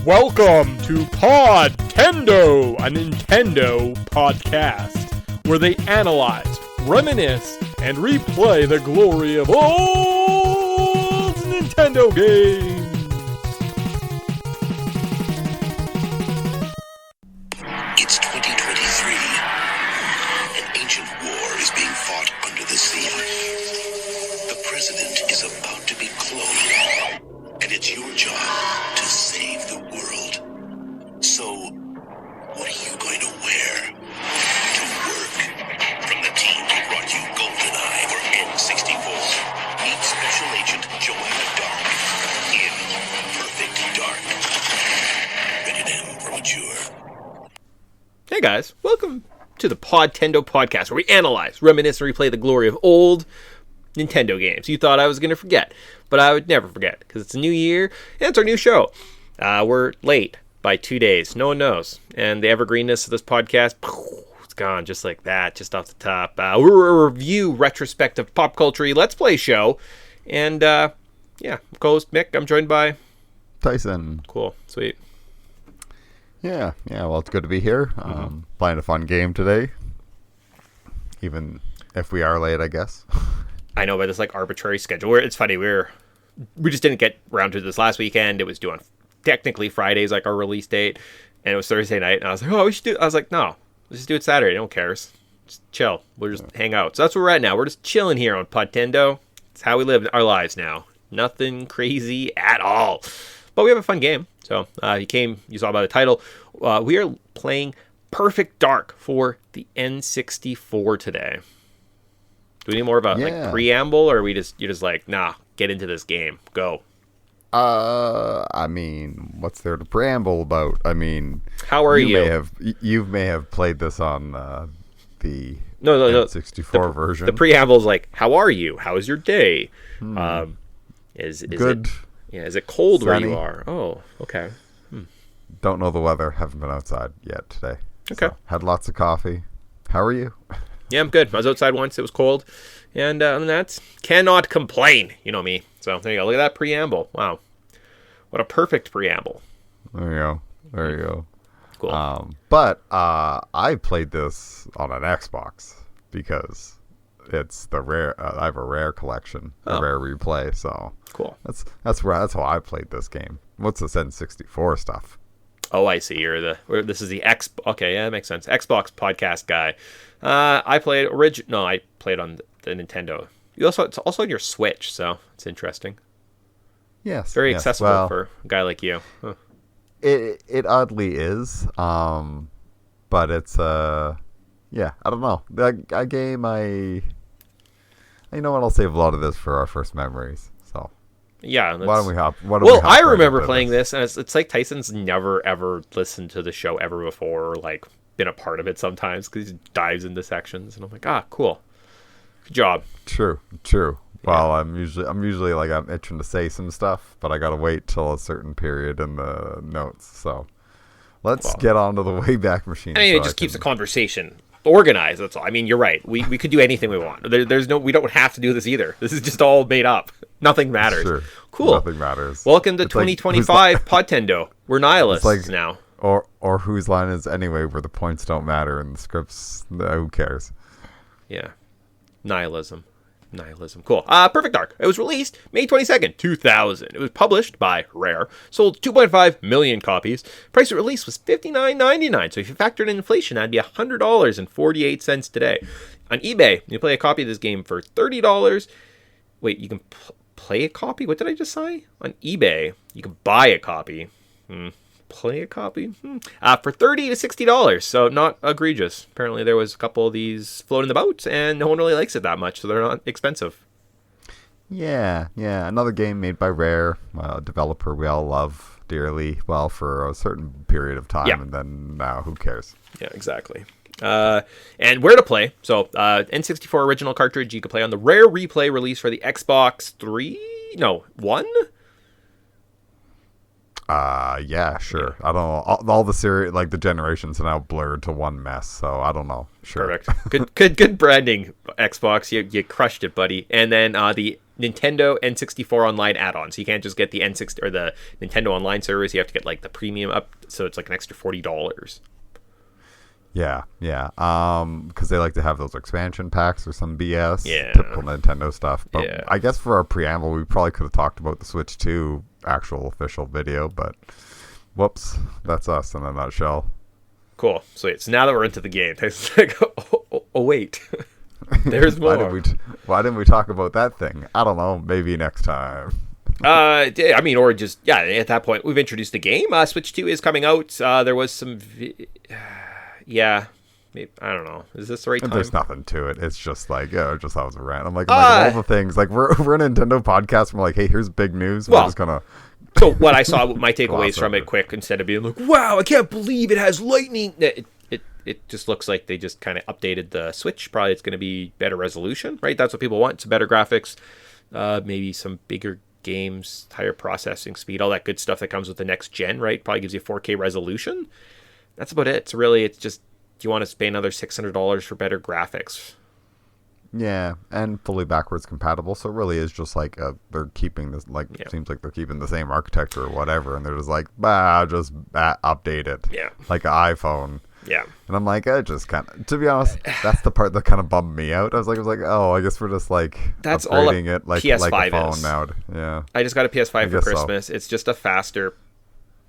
Welcome to Podtendo, a Nintendo podcast, where they analyze, reminisce, and replay the glory of old Nintendo games. It's 2023. An ancient war is being fought under the sea. The president is about to be cloned, and it's your job to save the world. So, what are you going to wear to work? From the team who brought you GoldenEye or N64, meet Special Agent Joanna Dark in Perfect Dark. Rated M for mature. Hey guys, welcome to the Podtendo podcast, where we analyze, reminisce, and replay the glory of old Nintendo games you thought I was going to forget, but I would never forget, because it's a new year, and it's our new show. We're late by 2 days, no one knows, and the evergreenness of this podcast, it's gone just like that, just off the top. We're a review retrospective pop culture Let's Play show, and co-host Mick, I'm joined by Tyson. Cool, sweet. Yeah, well, it's good to be here. Playing a fun game today, even if we are late, I guess. I know, by this like arbitrary schedule. It's funny, we just didn't get around to this last weekend. It was due on technically Friday's like our release date, and it was Thursday night. And I was like, we should do. I was like, no, let's just do it Saturday. No one cares. Just chill. We'll just hang out. So that's where we're at now. We're just chilling here on Podtendo. It's how we live our lives now. Nothing crazy at all. But we have a fun game. So you saw by the title. We are playing Perfect Dark for the N64 today. Do we need more of a like preamble, or are you're just like, nah, get into this game, go? I mean, what's there to preamble about? I mean, how are you? You may have played this on the N64 version. The preamble is like, how are you? How is your day? Is good? Is it cold Sunny. Where you are? Oh, okay. Don't know the weather. Haven't been outside yet today. Okay. So, had lots of coffee. How are you? Yeah, I'm good. I was outside once. It was cold. And other than that, cannot complain. You know me. So there you go. Look at that preamble. Wow. What a perfect preamble. There you go. Cool. But I played this on an Xbox because it's the rare. I have a rare collection, a rare replay. So cool. That's how I played this game. What's this N64 stuff? Oh, I see. This is the X. Okay, yeah, that makes sense. Xbox podcast guy. I played I played on the Nintendo. It's also on your Switch, so it's interesting. Yes, very accessible for a guy like you. Huh. It oddly is, but it's I don't know. A game you know what? I'll save a lot of this for our first memories. So. Yeah. Why don't we hop? I remember playing this, and it's like Tyson's never ever listened to the show ever before, or like been a part of it sometimes because he dives into sections, and I'm like, cool, good job. True. Yeah. Well, I'm usually like I'm itching to say some stuff, but I gotta wait till a certain period in the notes. So let's get on to the Wayback Machine. I mean, it just keeps the conversation organized. That's all. I mean, you're right. We could do anything we want. We don't have to do this either. This is just all made up. Nothing matters. Sure. Cool. Nothing matters. Welcome to 2025 Podtendo. We're nihilists now. Or whose line is anyway where the points don't matter and the scripts, who cares? Yeah. Nihilism. Cool. Perfect Dark. It was released May 22nd, 2000. It was published by Rare. Sold 2.5 million copies. Price of release was $59.99. So if you factored in inflation, that'd be $100.48 today. On eBay, you play a copy of this game for $30. Wait, you can play a copy? What did I just say? On eBay, you can buy a copy. Play a copy? For $30 to $60, so not egregious. Apparently there was a couple of these floating the boat, and no one really likes it that much, so they're not expensive. Yeah. Another game made by Rare, a developer we all love dearly, for a certain period of time, and then now who cares? Yeah, exactly. And where to play. So, N64 original cartridge you can play on the Rare Replay release for the Xbox 1? Yeah, sure. Yeah. I don't know. All the series, like the generations, are now blurred to one mess. So I don't know. Sure. Perfect. Good branding, Xbox. You crushed it, buddy. And then the Nintendo N64 Online add-on. So you can't just get the N60 or the Nintendo Online service. You have to get like the premium up, so it's like an extra $40. Yeah. Because they like to have those expansion packs or some BS. Yeah. Typical Nintendo stuff. But Yeah. I guess for our preamble, we probably could have talked about the Switch 2 actual official video, but whoops, that's us in a nutshell. Cool. So now that we're into the game, it's like, oh wait, there's more. Why didn't we talk about that thing? I don't know. Maybe next time. I mean, or just, yeah, at that point, we've introduced the game. Switch 2 is coming out. There was some... yeah, maybe, I don't know. Is this the right time? There's nothing to it. It's just like, just that was a rant. I'm like all the things. Like, we're a Nintendo podcast. And we're like, hey, here's big news. We're just going to... So what I saw, my takeaways from it quick, instead of being like, wow, I can't believe it has lightning. It just looks like they just kind of updated the Switch. Probably it's going to be better resolution, right? That's what people want. Some better graphics, maybe some bigger games, higher processing speed, all that good stuff that comes with the next gen, right? Probably gives you 4K resolution. That's about it. It's just, do you want to pay another $600 for better graphics? Yeah, and fully backwards compatible. So it really is just like they're keeping this, like, seems like they're keeping the same architecture or whatever, and they're just like, just update it. Yeah. Like an iPhone. Yeah. And I'm like, just kind of, to be honest, that's the part that kind of bummed me out. I was like, oh, I guess we're just like that's all upgrading it like a phone now. Yeah. I just got a PS5 for Christmas. So. It's just a faster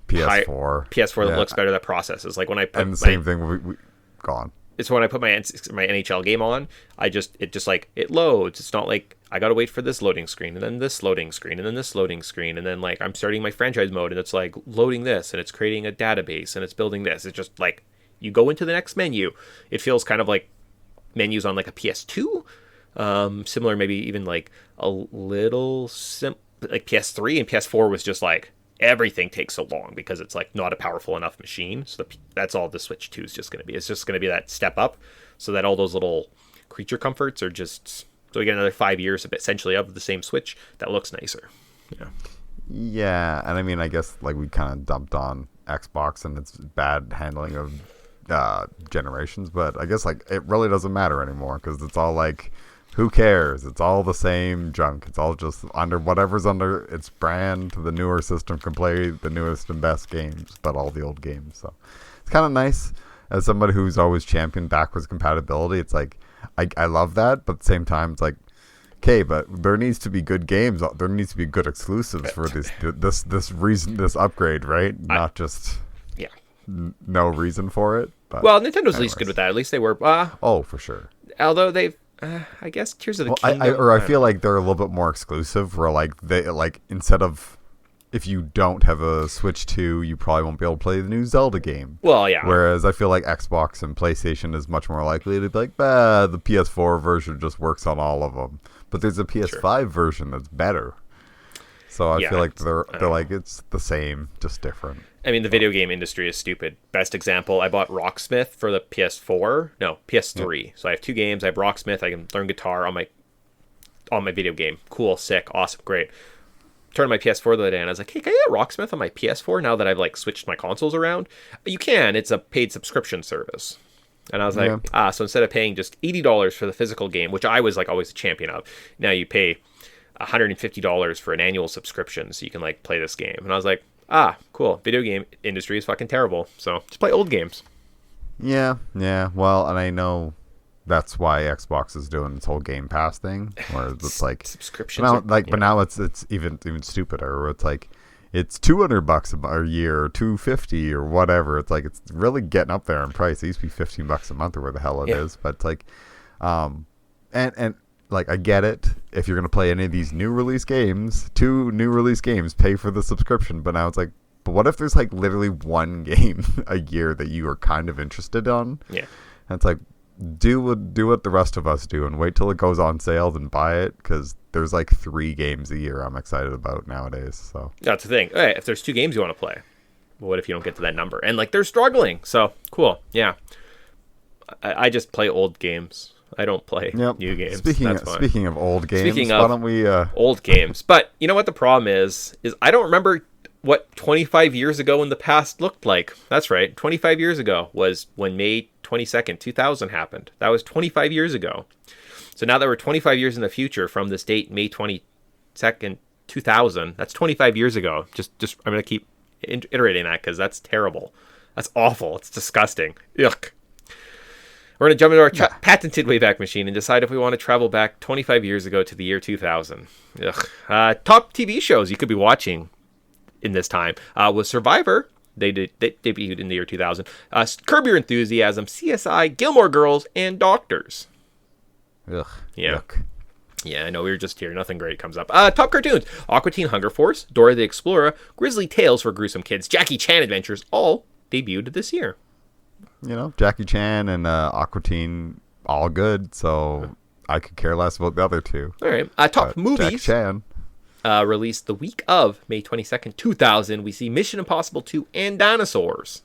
PS4. PS4 that looks better, that processes. Like when I put and the same thing we gone. It's when I put my NHL game on, it just like, it loads. It's not like I gotta wait for this loading screen and then this loading screen and then this loading screen and then like I'm starting my franchise mode and it's like loading this and it's creating a database and it's building this. It's just like you go into the next menu. It feels kind of like menus on like a PS2, similar, maybe even like a little like PS3 and PS4 was just like everything takes so long because it's like not a powerful enough machine. So that's all the Switch 2 is just going to be. It's just going to be that step up so that all those little creature comforts are just, so we get another 5 years of essentially of the same Switch that looks nicer. Yeah. And I mean, I guess like we kind of dumped on Xbox and its bad handling of generations, but I guess like it really doesn't matter anymore because it's all like, who cares? It's all the same junk. It's all just under whatever's under its brand. The newer system can play the newest and best games, but all the old games. So it's kind of nice. As somebody who's always championed backwards compatibility, it's like I love that, but at the same time, it's like, okay, but there needs to be good games. There needs to be good exclusives for this upgrade, right? Not just no reason for it. But well, Nintendo's at least good with that. At least they were. Oh, for sure. Although they've. I guess Tears of the Kingdom. I feel like they're a little bit more exclusive. Where like they like instead of if you don't have a Switch 2, you probably won't be able to play the new Zelda game. Well, yeah. Whereas I feel like Xbox and PlayStation is much more likely to be like, the PS4 version just works on all of them. But there's a PS5 version that's better. So I feel like they're like it's the same, just different. I mean, the video game industry is stupid. Best example, I bought Rocksmith for the PS3. Yep. So I have two games. I have Rocksmith. I can learn guitar on my video game. Cool, sick, awesome, great. Turned my PS4 the other day and I was like, hey, can I get Rocksmith on my PS4 now that I've like switched my consoles around? You can. It's a paid subscription service. And I was like, so instead of paying just $80 for the physical game, which I was like always a champion of, now you pay $150 for an annual subscription so you can like play this game. And I was like, cool. Video game industry is fucking terrible. So just play old games. Yeah. Well, and I know that's why Xbox is doing this whole Game Pass thing, where it's like subscriptions. But now it's even stupider. Where it's like it's $200 a year, or $250 or whatever. It's like it's really getting up there in price. It used to be $15 a month or where the hell it is. But it's like, and like I get it. If you're gonna play any of these new release games, pay for the subscription. But now it's like, but what if there's like literally one game a year that you are kind of interested on? Yeah, and it's like do what the rest of us do and wait till it goes on sale and buy it because there's like 3 games a year I'm excited about nowadays. So that's the thing. Hey, if there's 2 games you want to play, well, what if you don't get to that number? And like they're struggling. So cool. Yeah, I just play old games. I don't play new games. Speaking of old games, why don't we old games? But you know what the problem is I don't remember what 25 years ago in the past looked like. That's right. 25 years ago was when May 22nd, 2000 happened. That was 25 years ago. So now that we're 25 years in the future from this date, May 22nd, 22nd, 2000. That's 25 years ago. Just I'm going to keep iterating that because that's terrible. That's awful. It's disgusting. Yuck. We're going to jump into our patented Wayback Machine and decide if we want to travel back 25 years ago to the year 2000. Ugh. Top TV shows you could be watching in this time was Survivor. They debuted in the year 2000. Curb Your Enthusiasm, CSI, Gilmore Girls, and Doctors. Ugh. Yeah. Yuck. Yeah, I know, we were just here. Nothing great comes up. Top cartoons. Aqua Teen Hunger Force, Dora the Explorer, Grizzly Tales for Gruesome Kids, Jackie Chan Adventures, all debuted this year. You know, Jackie Chan and Aqua Teen, all good, so I could care less about the other two. All right. Top movies. Jackie Chan. Released the week of May 22nd, 2000. We see Mission Impossible 2 and Dinosaurs.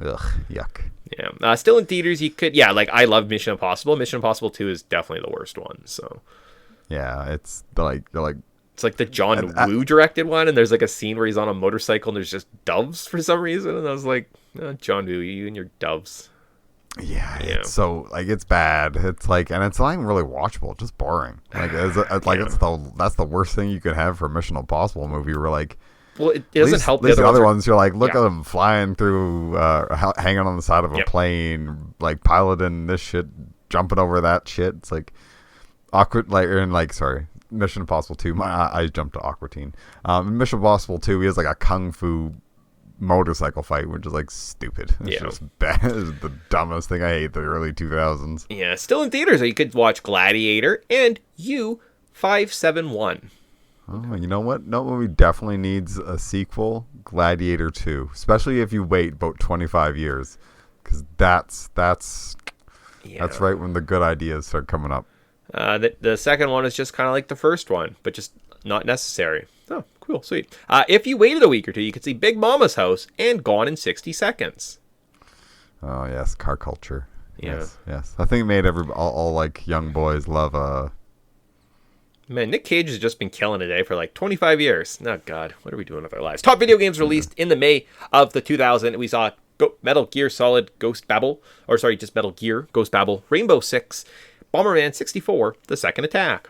Ugh, yuck. Yeah. Still in theaters, you could... Yeah, like, I love Mission Impossible. Mission Impossible 2 is definitely the worst one, so... Yeah, it's they're like... It's like the John Woo directed one, and there's like a scene where he's on a motorcycle and there's just doves for some reason, and I was like, John Woo, you and your doves. Yeah, it's so, like, it's bad. It's like, and it's not even really watchable, it's just boring. Like, that's the worst thing you could have for a Mission Impossible movie, where, like... Well, it doesn't help the other ones. You're like, look yeah. at them flying through, hanging on the side of a plane, like, piloting this shit, jumping over that shit. It's like, awkward, sorry, Mission Impossible 2. I jumped to Aqua Teen. Mission Impossible 2, he has like a kung fu motorcycle fight, which is like stupid. It's just bad. It's the dumbest thing. I hate the early 2000s. Yeah, still in theaters. You could watch Gladiator and U-571. Oh, you know what? No movie definitely needs a sequel. Gladiator 2, especially if you wait about 25 years, because that's right when the good ideas start coming up. The second one is just kind of like the first one, but just not necessary. Oh, cool, sweet. If you waited a week or two, you could see Big Mama's House and Gone in 60 Seconds. Oh yes, car culture. Yeah. Yes. I think it made all like young boys love. Man, Nick Cage has just been killing it for like 25 years. Oh God, what are we doing with our lives? Top video games released in the May of the 2000. We saw Metal Gear Solid Ghost Babel, just Metal Gear Ghost Babel, Rainbow Six, Bomberman 64, The Second Attack.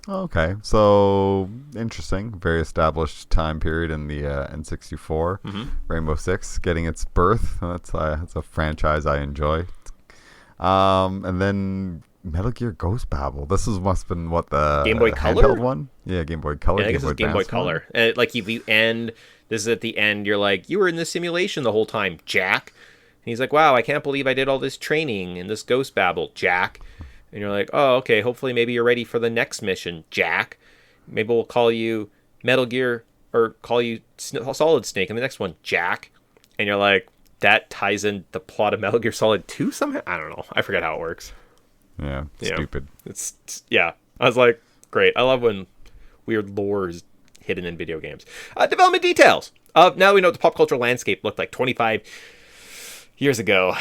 Okay, so interesting. Very established time period in the N64. Mm-hmm. Rainbow Six getting its birth. That's a franchise I enjoy. And then Metal Gear Ghost Babel. This must have been what, the Game Boy Color handheld one? Yeah, Game Boy Color. Yeah, I guess it's Game Boy Color. Like if you end, this is at the end. You're like, you were in this simulation the whole time, Jack. And he's like, wow, I can't believe I did all this training in this Ghost Babel, Jack. And you're like, oh, okay, hopefully maybe you're ready for the next mission, Jack. Maybe we'll call you Metal Gear, or call you Solid Snake in the next one, Jack. And you're like, that ties in the plot of Metal Gear Solid 2 somehow? I don't know. I forget how it works. Yeah, stupid. I was like, great. I love when weird lore is hidden in video games. Development details. Now we know what the pop culture landscape looked like 25 years ago.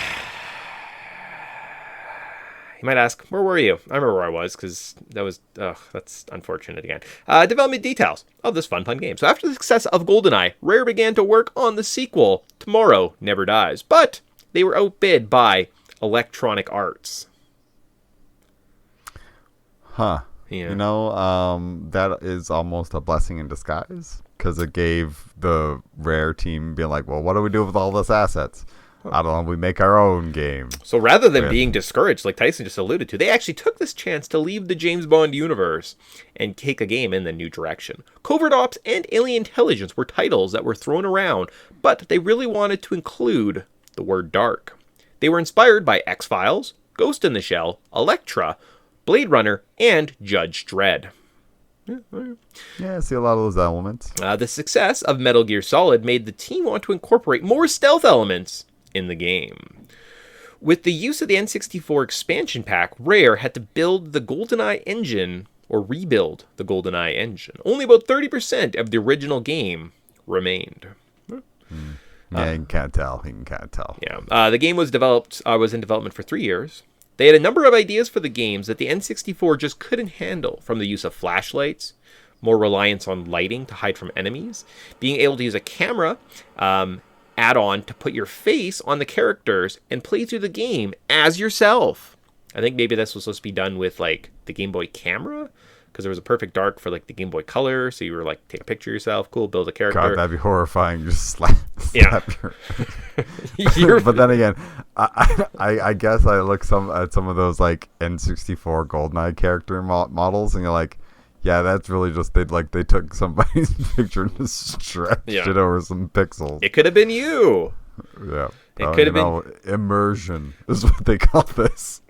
You might ask, where were you? I remember where I was, because that's unfortunate again. Development details of this fun game. So after the success of GoldenEye, Rare began to work on the sequel, Tomorrow Never Dies. But they were outbid by Electronic Arts. Huh. Yeah. You know, that is almost a blessing in disguise, because it gave the Rare team being like, well, what do we do with all this assets? I don't know, we make our own game. So rather than being discouraged, like Tyson just alluded to, they actually took this chance to leave the James Bond universe and take a game in the new direction. Covert Ops and Alien Intelligence were titles that were thrown around, but they really wanted to include the word dark. They were inspired by X-Files, Ghost in the Shell, Elektra, Blade Runner, and Judge Dredd. Yeah, I see a lot of those elements. The success of Metal Gear Solid made the team want to incorporate more stealth elements in the game. With the use of the N64 expansion pack, Rare had to build the GoldenEye engine, or rebuild the GoldenEye engine. Only about 30% of the original game remained. Yeah, you can't tell. Yeah, the game was in development for 3 years. They had a number of ideas for the games that the N64 just couldn't handle, from the use of flashlights, more reliance on lighting to hide from enemies, being able to use a camera add-on to put your face on the characters and play through the game as yourself. I think maybe this was supposed to be done with like the Game Boy camera, because there was a perfect dark for like the Game Boy Color, so you were like take a picture of yourself, cool, build a character. God, that'd be horrifying. Just slap Yeah. your. But then again, I guess I look at some of those like N64 GoldenEye character models, and you're like, yeah, that's really just they took somebody's picture and stretched it over some pixels. It could have been you. Yeah. It could have been immersion is what they call this.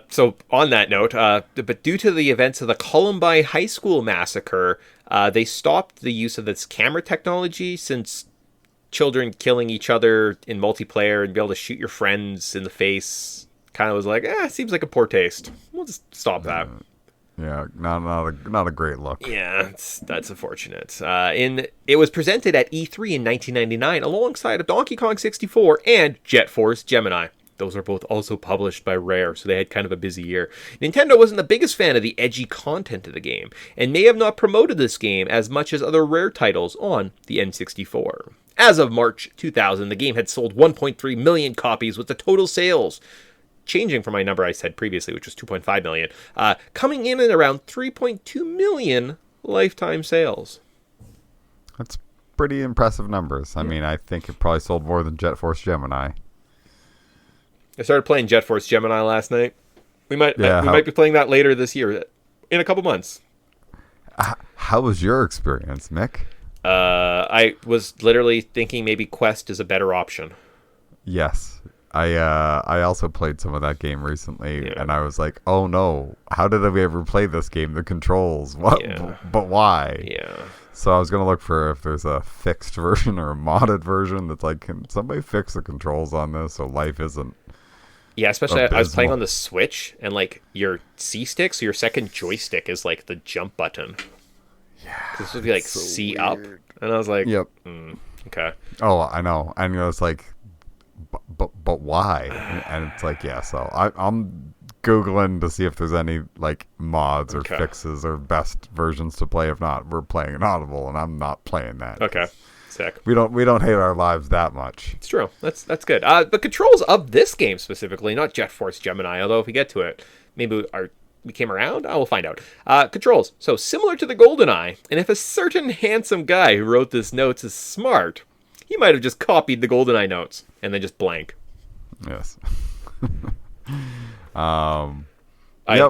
So on that note, but due to the events of the Columbine High School massacre, they stopped the use of this camera technology, since children killing each other in multiplayer and be able to shoot your friends in the face kind of was like, seems like a poor taste. We'll just stop that. Yeah, not a great look. Yeah, that's unfortunate. It was presented at E3 in 1999 alongside a Donkey Kong 64 and Jet Force Gemini. Those are both also published by Rare, so they had kind of a busy year. Nintendo wasn't the biggest fan of the edgy content of the game, and may have not promoted this game as much as other Rare titles on the N64. As of March 2000, the game had sold 1.3 million copies, with the total sales changing from my number I said previously, which was 2.5 million, coming in at around 3.2 million lifetime sales. That's pretty impressive numbers. I mean, I think it probably sold more than Jet Force Gemini. I started playing Jet Force Gemini last night. We might be playing that later this year, in a couple months. How was your experience, Mick? I was literally thinking maybe Quest is a better option. Yes. I also played some of that game recently, and I was like, oh no, how did we ever play this game? The controls, what? Yeah. But why? Yeah. So I was going to look for if there's a fixed version or a modded version that's like, can somebody fix the controls on this so life isn't especially abysmal. I was playing on the Switch, and like your C-stick, so your second joystick is like the jump button. Yeah. This would be like so C up. Weird. And I was like, yep. Okay. Oh, I know. And it's like, but why? And it's like, so I'm Googling to see if there's any like mods or fixes or best versions to play. If not, we're playing Inaudible, and I'm not playing that. Okay. Sick. We don't hate our lives that much. It's true. That's good. The controls of this game specifically, not Jet Force Gemini, although if we get to it, maybe we came around? I will find out. Controls. So similar to the GoldenEye, and if a certain handsome guy who wrote this notes is smart, he might have just copied the GoldenEye notes and then just blank. Yes. Yep.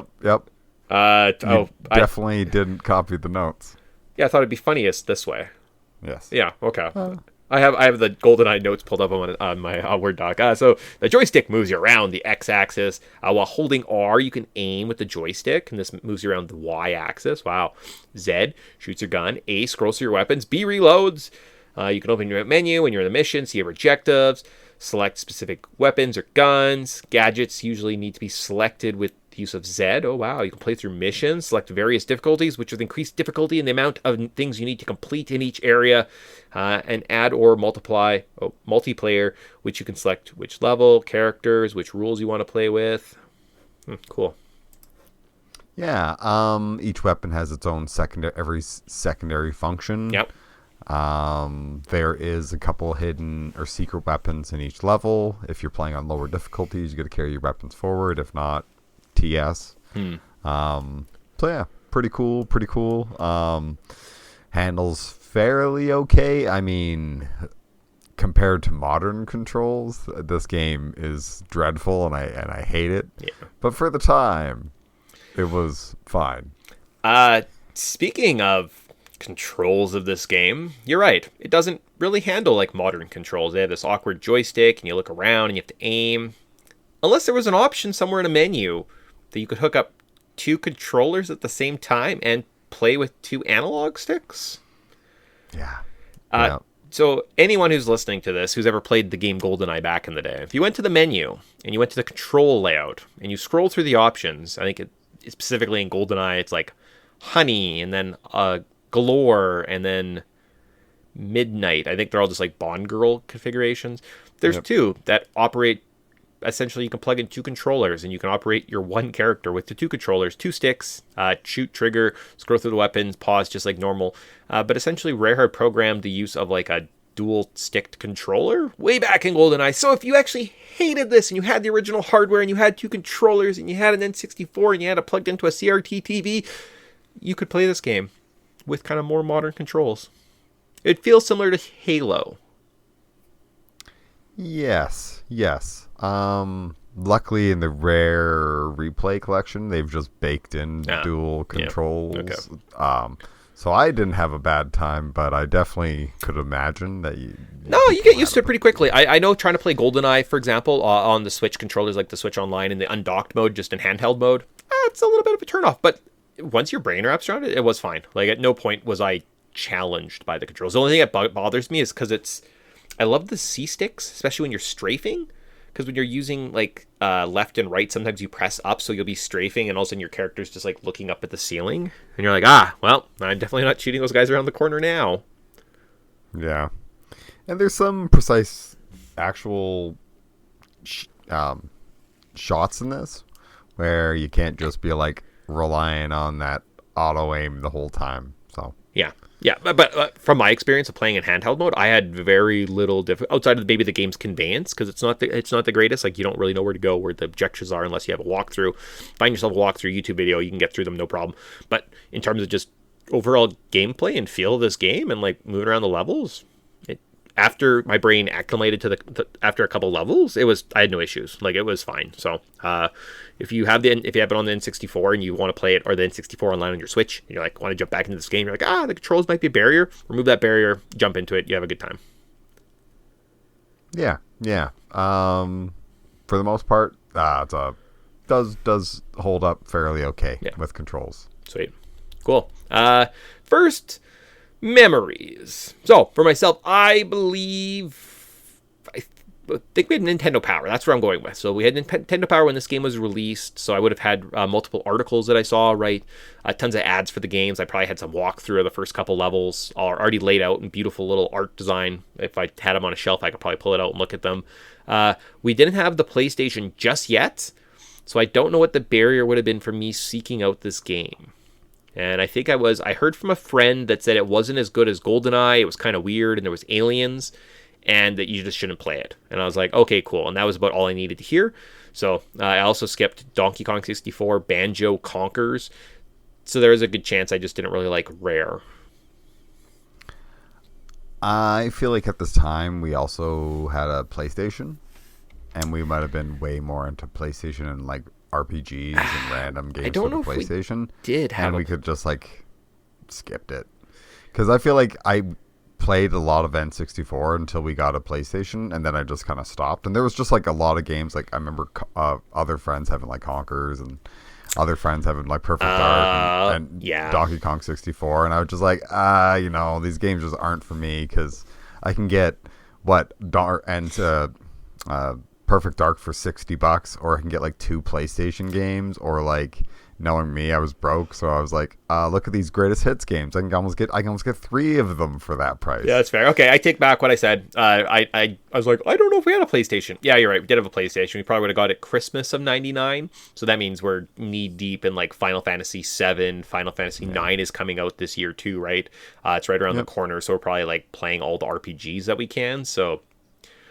Definitely didn't copy the notes. Yeah, I thought it'd be funniest this way. Yes. Yeah. Okay. I have the GoldenEye notes pulled up on my Word doc. So the joystick moves you around the X-axis. While holding R, you can aim with the joystick, and this moves you around the Y-axis. Wow. Z shoots your gun. A scrolls through your weapons. B reloads. You can open your menu when you're in the mission, see your objectives, select specific weapons or guns. Gadgets usually need to be selected with the use of Z. Oh, wow. You can play through missions, select various difficulties, which with increased difficulty and the amount of things you need to complete in each area, and add or multiplayer, which you can select which level, characters, which rules you want to play with. Cool. Yeah. Each weapon has its own secondary function. Yep. There is a couple hidden or secret weapons in each level. If you're playing on lower difficulties, you got to carry your weapons forward. If not, TS. So yeah, pretty cool. Handles fairly okay. I mean, compared to modern controls, this game is dreadful, and I hate it. Yeah. But for the time, it was fine. Speaking of controls of this game, you're right. It doesn't really handle like modern controls. They have this awkward joystick, and you look around and you have to aim. Unless there was an option somewhere in a menu that you could hook up two controllers at the same time and play with two analog sticks. Yeah. So anyone who's listening to this, who's ever played the game GoldenEye back in the day, if you went to the menu and you went to the control layout and you scroll through the options, I think specifically in GoldenEye, it's like Honey and then Galore and then Midnight. I think they're all just like Bond Girl configurations. There's two that operate. Essentially, you can plug in two controllers, and you can operate your one character with the two controllers, two sticks, shoot, trigger, scroll through the weapons, pause just like normal. But essentially, Rare had programmed the use of like a dual-sticked controller way back in GoldenEye. So if you actually hated this, and you had the original hardware, and you had two controllers, and you had an N64, and you had it plugged into a CRT TV, you could play this game with kind of more modern controls. It feels similar to Halo. Yes. Luckily, in the Rare Replay collection, they've just baked in dual controls. Okay. So I didn't have a bad time, but I definitely could imagine that you... No, you get used to it pretty quickly. I know trying to play GoldenEye, for example, on the Switch controllers, like the Switch Online in the undocked mode, just in handheld mode, it's a little bit of a turnoff. But once your brain wraps around it, it was fine. Like, at no point was I challenged by the controls. The only thing that bothers me is because I love the C-sticks, especially when you're strafing. Because when you're using, like, left and right, sometimes you press up, so you'll be strafing, and all of a sudden your character's just, like, looking up at the ceiling. And you're like, well, I'm definitely not shooting those guys around the corner now. Yeah. And there's some precise, actual shots in this, where you can't just be, like, relying on that auto-aim the whole time, so... Yeah, but from my experience of playing in handheld mode, I had very little outside of maybe the game's conveyance, because it's not the greatest. Like, you don't really know where to go, where the objectives are, unless you have a walkthrough. Find yourself a walkthrough YouTube video, you can get through them, no problem. But in terms of just overall gameplay and feel of this game and like moving around the levels, after my brain acclimated to after a couple levels, I had no issues. Like, it was fine. So if you have it on the N64 and you want to play it, or the N64 online on your Switch, and you're like, want to jump back into this game, you're like, the controls might be a barrier. Remove that barrier, jump into it, you have a good time. Yeah. For the most part, does hold up fairly okay with controls. Sweet. Cool. First, memories. So, for myself, I think we had Nintendo Power. That's where I'm going with. So we had Nintendo Power when this game was released. So I would have had multiple articles that I saw, right? Tons of ads for the games. I probably had some walkthrough of the first couple levels already laid out in beautiful little art design. If I had them on a shelf, I could probably pull it out and look at them. We didn't have the PlayStation just yet. So I don't know what the barrier would have been for me seeking out this game. And I think I heard from a friend that said it wasn't as good as GoldenEye. It was kind of weird, and there was aliens, and that you just shouldn't play it. And I was like, okay, cool. And that was about all I needed to hear. So I also skipped Donkey Kong 64, Banjo Conquers. So there is a good chance I just didn't really like Rare. I feel like at this time we also had a PlayStation, and we might have been way more into PlayStation and like RPGs and random games for the PlayStation. We could just like skipped it, because I feel like I played a lot of N64 until we got a PlayStation, and then I just kind of stopped. And there was just like a lot of games. Like, I remember other friends having like Conkers, and other friends having like Perfect Dark and Donkey Kong 64, and I was just like, these games just aren't for me, because I can get Perfect Dark for $60, or I can get like 2 PlayStation games, or like, knowing me, I was broke, so I was like, look at these greatest hits games. I can almost get 3 of them for that price. Yeah, that's fair. Okay, I take back what I said. I was like, I don't know if we had a PlayStation. Yeah, you're right. We did have a PlayStation. We probably would have got it Christmas of '99. So that means we're knee deep in like Final Fantasy VII. Final Fantasy IX is coming out this year too, right? It's right around the corner, so we're probably like playing all the RPGs that we can. So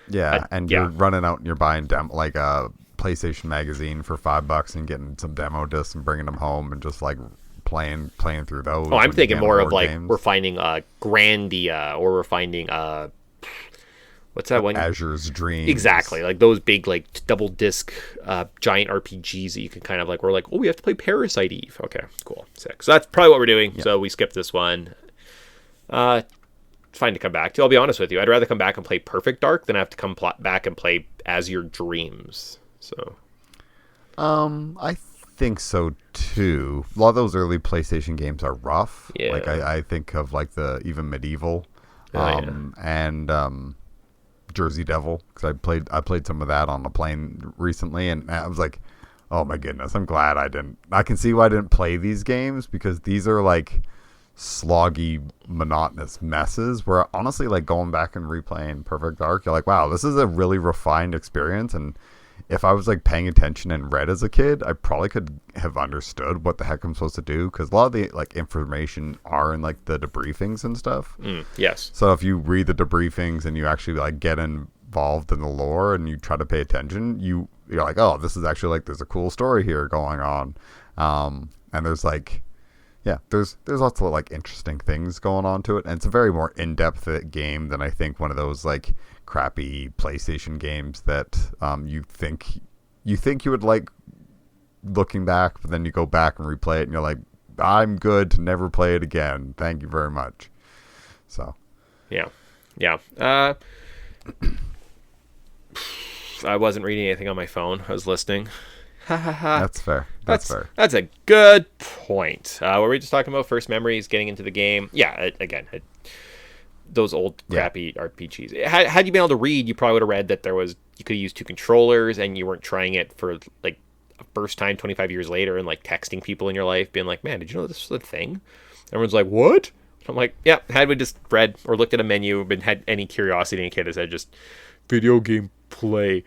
you're running out and you're buying like a PlayStation magazine for $5 and getting some demo discs and bringing them home and just like playing through those. Oh, I'm thinking more of like games. We're finding Grandia, or we're finding what's that one? Azure's Dreams. Exactly, like those big like double disc giant RPGs that you can kind of like. We're like, we have to play Parasite Eve. Okay, cool, sick. So that's probably what we're doing. So we skipped this one. It's fine to come back to. I'll be honest with you. I'd rather come back and play Perfect Dark than have to come back and play Azure Dreams. So, I think so too. A lot of those early PlayStation games are rough. Yeah. Like I think of like the even Medieval, and Jersey Devil, because I played some of that on the plane recently, and I was like, oh my goodness, I'm glad I didn't. I can see why I didn't play these games, because these are like sloggy, monotonous messes, where honestly, like, going back and replaying Perfect Dark, you're like, wow, this is a really refined experience. And if I was like paying attention and read as a kid, I probably could have understood what the heck I'm supposed to do, because a lot of the like information are in like the debriefings and stuff. Yes. So if you read the debriefings and you actually like get involved in the lore and you try to pay attention, you're like, oh, this is actually like, there's a cool story here going on, and there's like yeah, there's lots of like interesting things going on to it, and it's a very more in-depth game than I think one of those like crappy PlayStation games that you think you would like looking back, but then you go back and replay it, and you're like, I'm good to never play it again. Thank you very much. So, yeah. I wasn't reading anything on my phone. I was listening. That's fair. That's fair. That's a good point. Were we just talking about first memories, getting into the game? Yeah, those old crappy RPGs. Had you been able to read, you probably would have read that you could use 2 controllers, and you weren't trying it for like a first time 25 years later, and like texting people in your life, being like, "Man, did you know this was a thing?" Everyone's like, "What?" I'm like, "Yeah." Had we just read or looked at a menu, and had any curiosity in a kid, that said just video game play,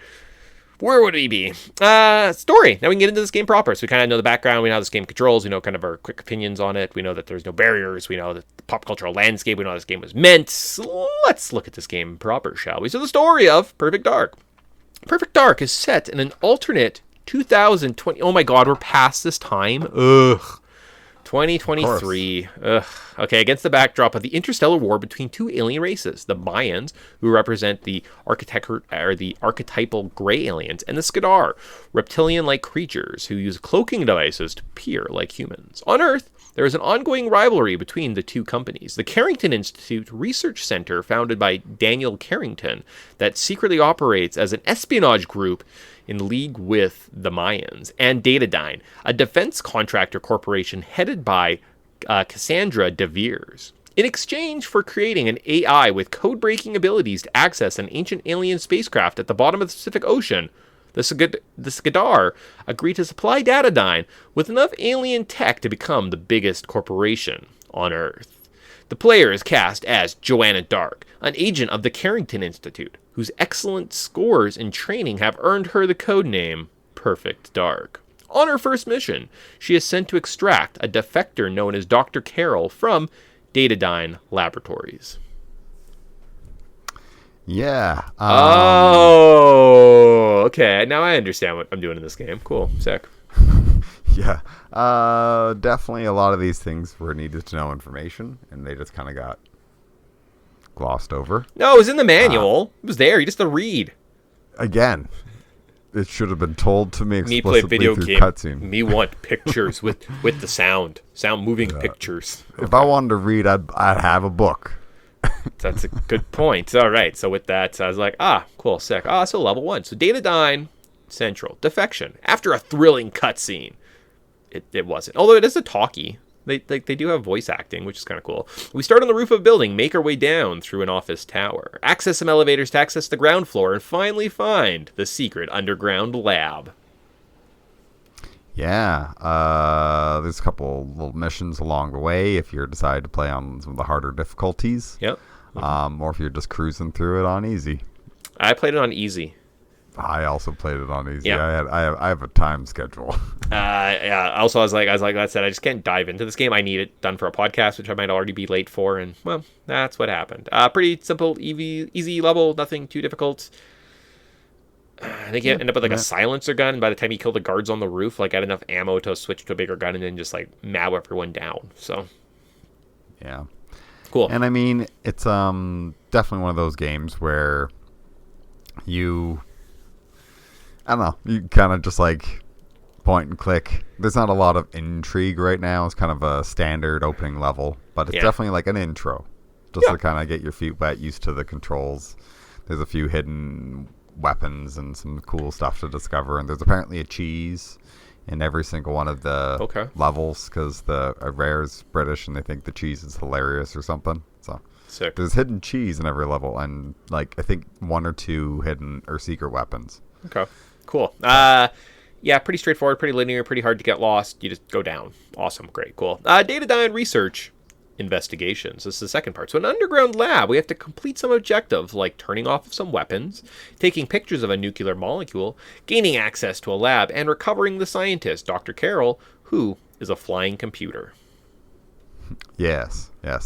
where would we be? Story. Now we can get into this game proper. So we kind of know the background. We know how this game controls. We know kind of our quick opinions on it. We know that there's no barriers. We know that the pop cultural landscape. We know how this game was meant. So let's look at this game proper, shall we? So the story of Perfect Dark. Perfect Dark is set in an alternate 2020. Oh my God, we're past this time. Ugh. 2023. Ugh. Okay, against the backdrop of the interstellar war between 2 alien races, the Mayans, who represent the archetypal gray aliens, and the Skadar, reptilian-like creatures who use cloaking devices to appear like humans. On Earth, there is an ongoing rivalry between the 2 companies. The Carrington Institute Research Center, founded by Daniel Carrington, that secretly operates as an espionage group in league with the Mayans, and Datadyne, a defense contractor corporation headed by Cassandra DeVeers. In exchange for creating an AI with code-breaking abilities to access an ancient alien spacecraft at the bottom of the Pacific Ocean, the Skadar agreed to supply Datadyne with enough alien tech to become the biggest corporation on Earth. The player is cast as Joanna Dark, an agent of the Carrington Institute, whose excellent scores in training have earned her the codename Perfect Dark. On her first mission, she is sent to extract a defector known as Dr. Carroll from Datadyne Laboratories. Yeah. Okay. Now I understand what I'm doing in this game. Cool. Sick. Yeah. Definitely a lot of these things were needed to know information, and they just kind of got glossed over. No, it was in the manual. It was there. You just have to read. Again, it should have been told to me Me explicitly play video through game. cutscene. Me want pictures with the sound moving pictures. If I wanted to read, I'd have a book. That's a good point. All right. So with that, I was like, cool, sick. So level 1. So Datadyne Central. Defection. After a thrilling cutscene. It wasn't. Although it is a talkie. They do have voice acting, which is kind of cool. We start on the roof of a building, make our way down through an office tower, access some elevators to access the ground floor, and finally find the secret underground lab. Yeah. There's a couple little missions along the way if you decide to play on some of the harder difficulties. Yep. Or if you're just cruising through it on easy. I played it on easy. I also played it on easy. Yeah. I have a time schedule. Yeah. Also, I was like I said, I just can't dive into this game. I need it done for a podcast, which I might already be late for, and well, that's what happened. Pretty simple, easy level, nothing too difficult. I think you end up with like a silencer gun. And by the time you kill the guards on the roof, like I had enough ammo to switch to a bigger gun and then just like mow everyone down. So yeah, cool. And I mean, it's definitely one of those games where I don't know, you kind of just like point and click. There's not a lot of intrigue right now. It's kind of a standard opening level, but it's definitely like an intro, just to kind of get your feet wet, used to the controls. There's a few hidden weapons and some cool stuff to discover, and there's apparently a cheese in every single one of the levels, because the Rare's British and they think the cheese is hilarious or something. So sick. There's hidden cheese in every level, and like I think 1 or 2 hidden or secret weapons. Okay. Cool. Yeah, pretty straightforward, pretty linear, pretty hard to get lost. You just go down. Awesome. Great. Cool. Datadyne Research Investigations. This is the second part. So an underground lab, we have to complete some objectives like turning off some weapons, taking pictures of a nuclear molecule, gaining access to a lab, and recovering the scientist, Dr. Carroll, who is a flying computer. Yes. And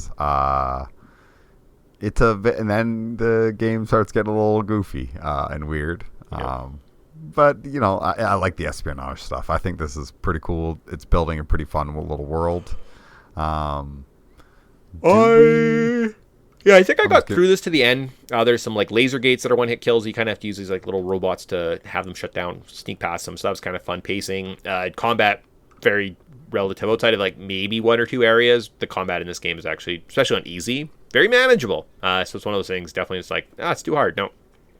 then the game starts getting a little goofy and weird. Yeah. But, you know, I like the espionage stuff. I think this is pretty cool. It's building a pretty fun little world. Yeah, I think I got through this to the end. There's some like laser gates that are one-hit kills. You kind of have to use these like little robots to have them shut down, sneak past them. So that was kind of fun pacing. Combat, very relative. Outside of like maybe one or two areas, the combat in this game is actually, especially on easy, very manageable. So it's one of those things. Definitely, it's like it's too hard. No,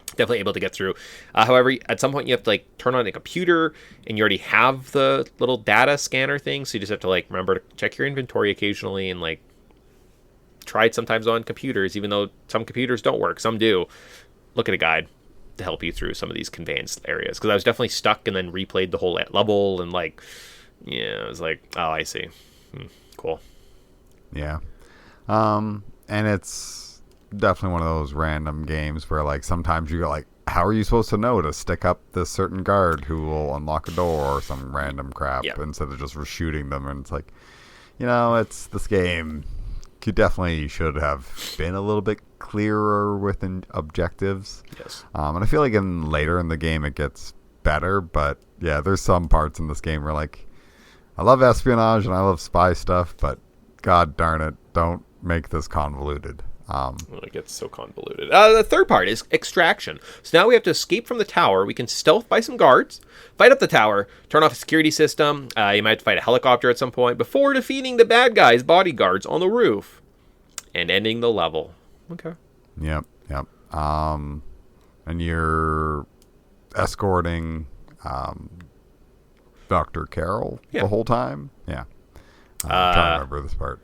definitely able to get through. However, at some point you have to like turn on a computer, and you already have the little data scanner thing. So you just have to like remember to check your inventory occasionally and like. Tried sometimes on computers, even though some computers don't work, some do. Look at a guide to help you through some of these conveyance areas, because I was definitely stuck and then replayed the whole level and like, yeah, it was like, oh, I see. Cool. Yeah. And it's definitely one of those random games where like sometimes you go like, how are you supposed to know to stick up this certain guard who will unlock a door or some random crap instead of just shooting them? And it's like, it's this game. You definitely should have been a little bit clearer with objectives. Yes. And I feel like later in the game it gets better, but yeah, there's some parts in this game where like, I love espionage and I love spy stuff, but god darn it, don't make this convoluted. It gets so convoluted. The third part is extraction. So now we have to escape from the tower. We can stealth by some guards, fight up the tower, turn off a security system. You might have to fight a helicopter at some point before defeating the bad guys' bodyguards on the roof and ending the level. Okay. Yep. And you're escorting Dr. Carroll the whole time. Yeah. I'm trying to remember this part.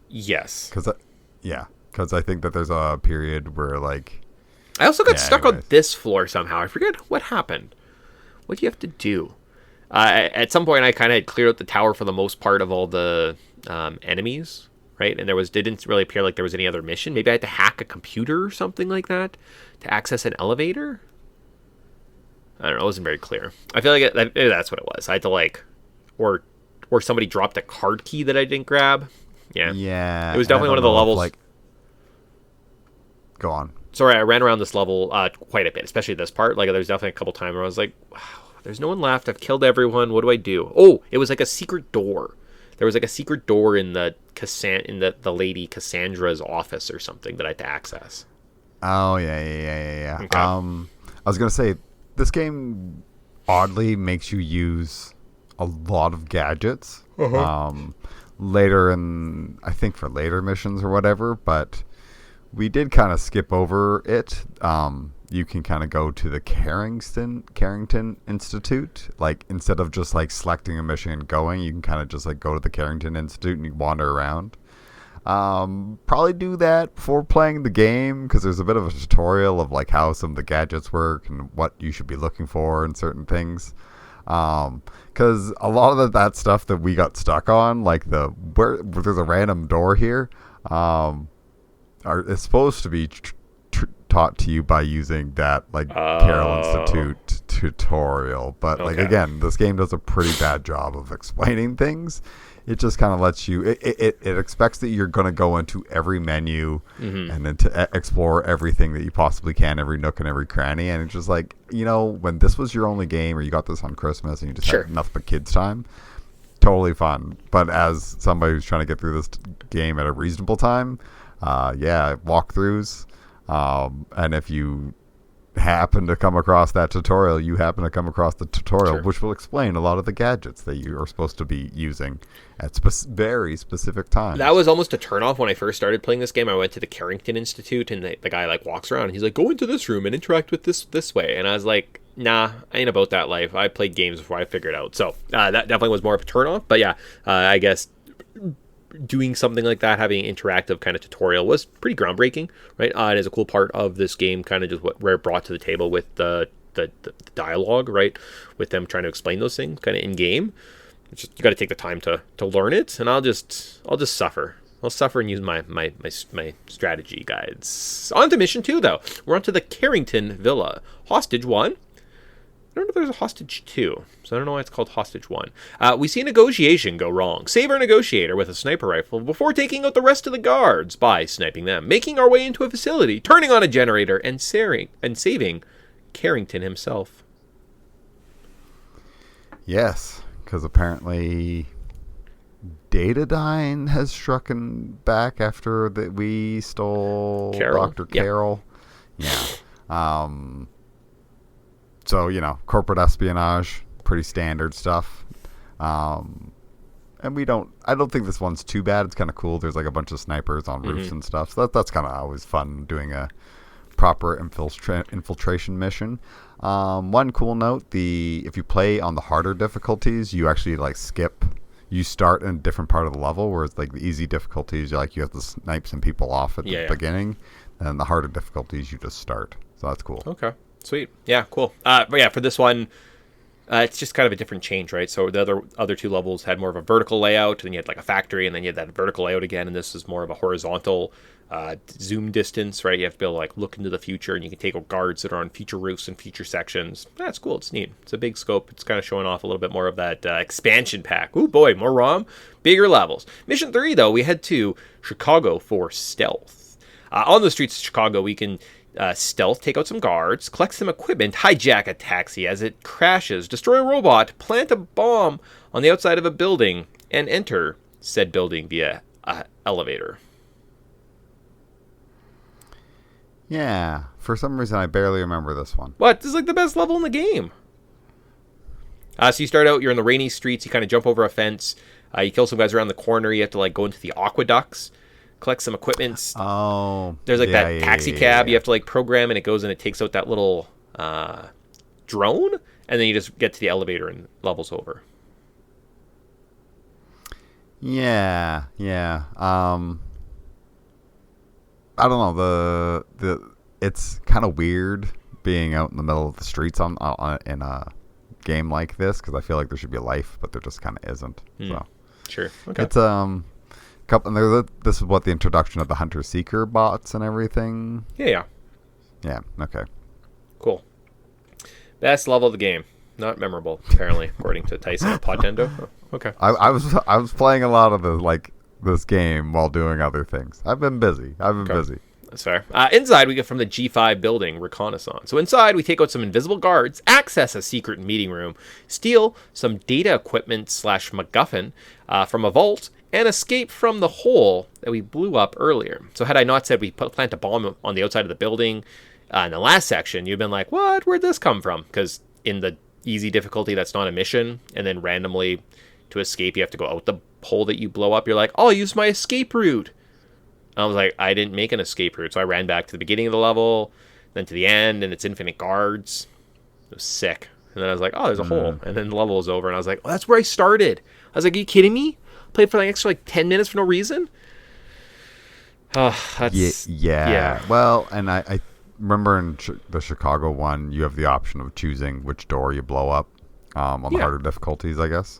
Yes. Because I think that there's a period where, like... I also got stuck on this floor somehow. I forget what happened. What do you have to do? At some point, I kind of had cleared out the tower for the most part of all the enemies, right? And it didn't really appear like there was any other mission. Maybe I had to hack a computer or something like that to access an elevator? I don't know. It wasn't very clear. I feel like maybe that's what it was. I had to, like... Or somebody dropped a card key that I didn't grab. Yeah. Yeah. It was definitely one of the levels... Like... Go on. Sorry, I ran around this level quite a bit, especially this part. Like, there's definitely a couple times where I was like, wow, there's no one left. I've killed everyone. What do I do? Oh, it was like a secret door. There was like a secret door in the lady Cassandra's office or something that I had to access. Oh, yeah. Okay. I was going to say, this game oddly makes you use a lot of gadgets. Later I think for later missions or whatever, but... We did kind of skip over it. You can kind of go to the Carrington Institute. Like, instead of just, like, selecting a mission and going, you can kind of just, like, go to the Carrington Institute and you wander around. Probably do that before playing the game, because there's a bit of a tutorial of, like, how some of the gadgets work and what you should be looking for and certain things. Because a lot of that stuff that we got stuck on, like, where there's a random door here, it's supposed to be taught to you by using that like Carroll Institute tutorial, but like again, this game does a pretty bad job of explaining things. It just kind of lets you. It expects that you're going to go into every menu and then to explore everything that you possibly can, every nook and every cranny, and it's just like, when this was your only game or you got this on Christmas and you just had nothing but kids time. Totally fun, but as somebody who's trying to get through this game at a reasonable time. Walkthroughs, and if you happen to come across that tutorial, which will explain a lot of the gadgets that you are supposed to be using at very specific times. That was almost a turnoff when I first started playing this game. I went to the Carrington Institute, and the guy like walks around and he's like, go into this room and interact with this way, and I was like, nah, I ain't about that life. I played games before I figured it out. So that definitely was more of a turnoff, but yeah, I guess doing something like that, having an interactive kind of tutorial, was pretty groundbreaking, right? It is a cool part of this game, kind of just where it brought to the table with the dialogue, right? With them trying to explain those things kind of in game. It's just, you got to take the time to learn it, and I'll just suffer. I'll suffer and use my strategy guides. On to mission 2, though. We're on to the Carrington Villa. Hostage 1. I don't know if there's a hostage 2, so I don't know why it's called hostage 1. We see a negotiation go wrong. Save our negotiator with a sniper rifle before taking out the rest of the guards by sniping them, making our way into a facility, turning on a generator, and saving Carrington himself. Yes, because apparently Datadyne has strucken back after that we stole Carol. Dr. Carol. Yeah. So, corporate espionage, pretty standard stuff. And I don't think this one's too bad. It's kind of cool. There's like a bunch of snipers on roofs and stuff. So that's kind of always fun doing a proper infiltration mission. One cool note, if you play on the harder difficulties, you actually like skip. You start in a different part of the level, whereas like the easy difficulties, you have to snipe some people off at the beginning, and the harder difficulties, you just start. So that's cool. Okay, sweet. Yeah, cool. But yeah, for this one, it's just kind of a different change, right? So the other two levels had more of a vertical layout, and you had like a factory, and then you had that vertical layout again, and this is more of a horizontal zoom distance, right? You have to be able to like look into the future, and you can take out guards that are on future roofs and future sections. That's cool. It's neat. It's a big scope. It's kind of showing off a little bit more of that expansion pack. Ooh boy, more ROM, bigger levels. Mission 3 though, we head to Chicago for stealth. On the streets of Chicago, we can stealth, take out some guards, collect some equipment, hijack a taxi as it crashes, destroy a robot, plant a bomb on the outside of a building, and enter said building via an elevator. Yeah, for some reason I barely remember this one. What? This is like the best level in the game. So you start out, you're in the rainy streets, you kind of jump over a fence, you kill some guys around the corner, you have to like go into the aqueducts, collect some equipment. Oh. There's like that taxi cab you have to like program, and it goes and it takes out that little drone, and then you just get to the elevator and level's over. Yeah. I don't know, it's kind of weird being out in the middle of the streets in a game like this, because I feel like there should be a life, but there just kind of isn't. So Sure. Okay. it's this is what the introduction of the Hunter Seeker bots and everything. Yeah. Okay. Cool. Best level of the game. Not memorable, apparently, according to Tyson at Podtendo. Oh, okay. I was playing a lot of this game while doing other things. I've been busy. That's fair. Inside, we get from the G5 building reconnaissance. So inside, we take out some invisible guards, access a secret meeting room, steal some data equipment / MacGuffin from a vault, and escape from the hole that we blew up earlier. So had I not said we plant a bomb on the outside of the building in the last section, you'd been like, what? Where'd this come from? Because in the easy difficulty, that's not a mission, and then randomly to escape, you have to go out the hole that you blow up. You're like, oh, I'll use my escape route. I was like, I didn't make an escape route, so I ran back to the beginning of the level, then to the end, and it's infinite guards. It was sick. And then I was like, oh, there's a hole. And then the level was over, and I was like, oh, that's where I started. I was like, are you kidding me? Played for like extra 10 minutes for no reason? That's... Yeah. Well, and I remember in the Chicago one, you have the option of choosing which door you blow up on the harder difficulties, I guess.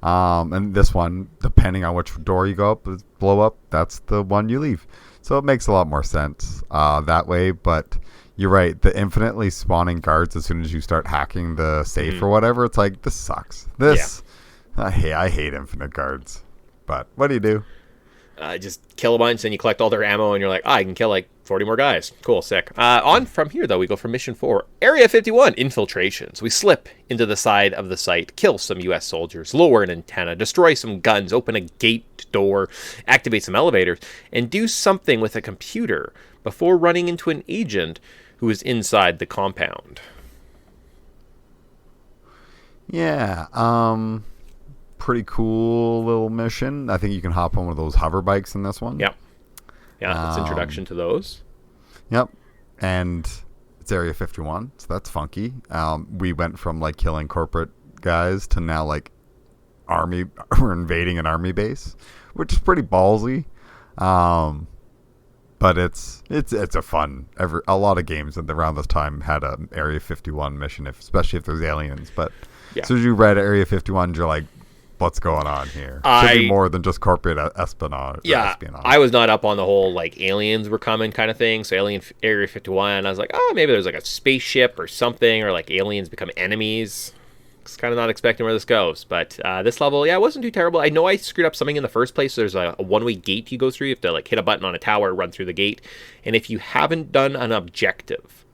And this one, depending on which door you blow up, that's the one you leave. So it makes a lot more sense that way. But you're right, the infinitely spawning guards as soon as you start hacking the safe or whatever, it's like, this sucks. I hate infinite guards. But what do you do? Just kill a bunch, and you collect all their ammo, and you're like, I can kill like 40 more guys. Cool, sick. On from here, though, we go for Mission 4. Area 51, infiltrations. We slip into the side of the site, kill some U.S. soldiers, lower an antenna, destroy some guns, open a gate door, activate some elevators, and do something with a computer before running into an agent who is inside the compound. Yeah, pretty cool little mission. I think you can hop on one of those hover bikes in this one. Yep. Yeah, it's introduction to those. Yep. And it's Area 51, so that's funky. We went from like killing corporate guys to now like we're invading an army base, which is pretty ballsy. But it's a fun. A lot of games around this time had an Area 51 mission, especially if there's aliens. But as soon as you read Area 51, you're like, what's going on here? Should be more than just corporate espionage. Yeah, I was not up on the whole like aliens were coming kind of thing. So Area 51, I was like, oh, maybe there's like a spaceship or something, or like aliens become enemies. It's kind of not expecting where this goes. But this level, it wasn't too terrible. I know I screwed up something in the first place. So there's a one-way gate you go through. You have to like hit a button on a tower, run through the gate. And if you haven't done an objective,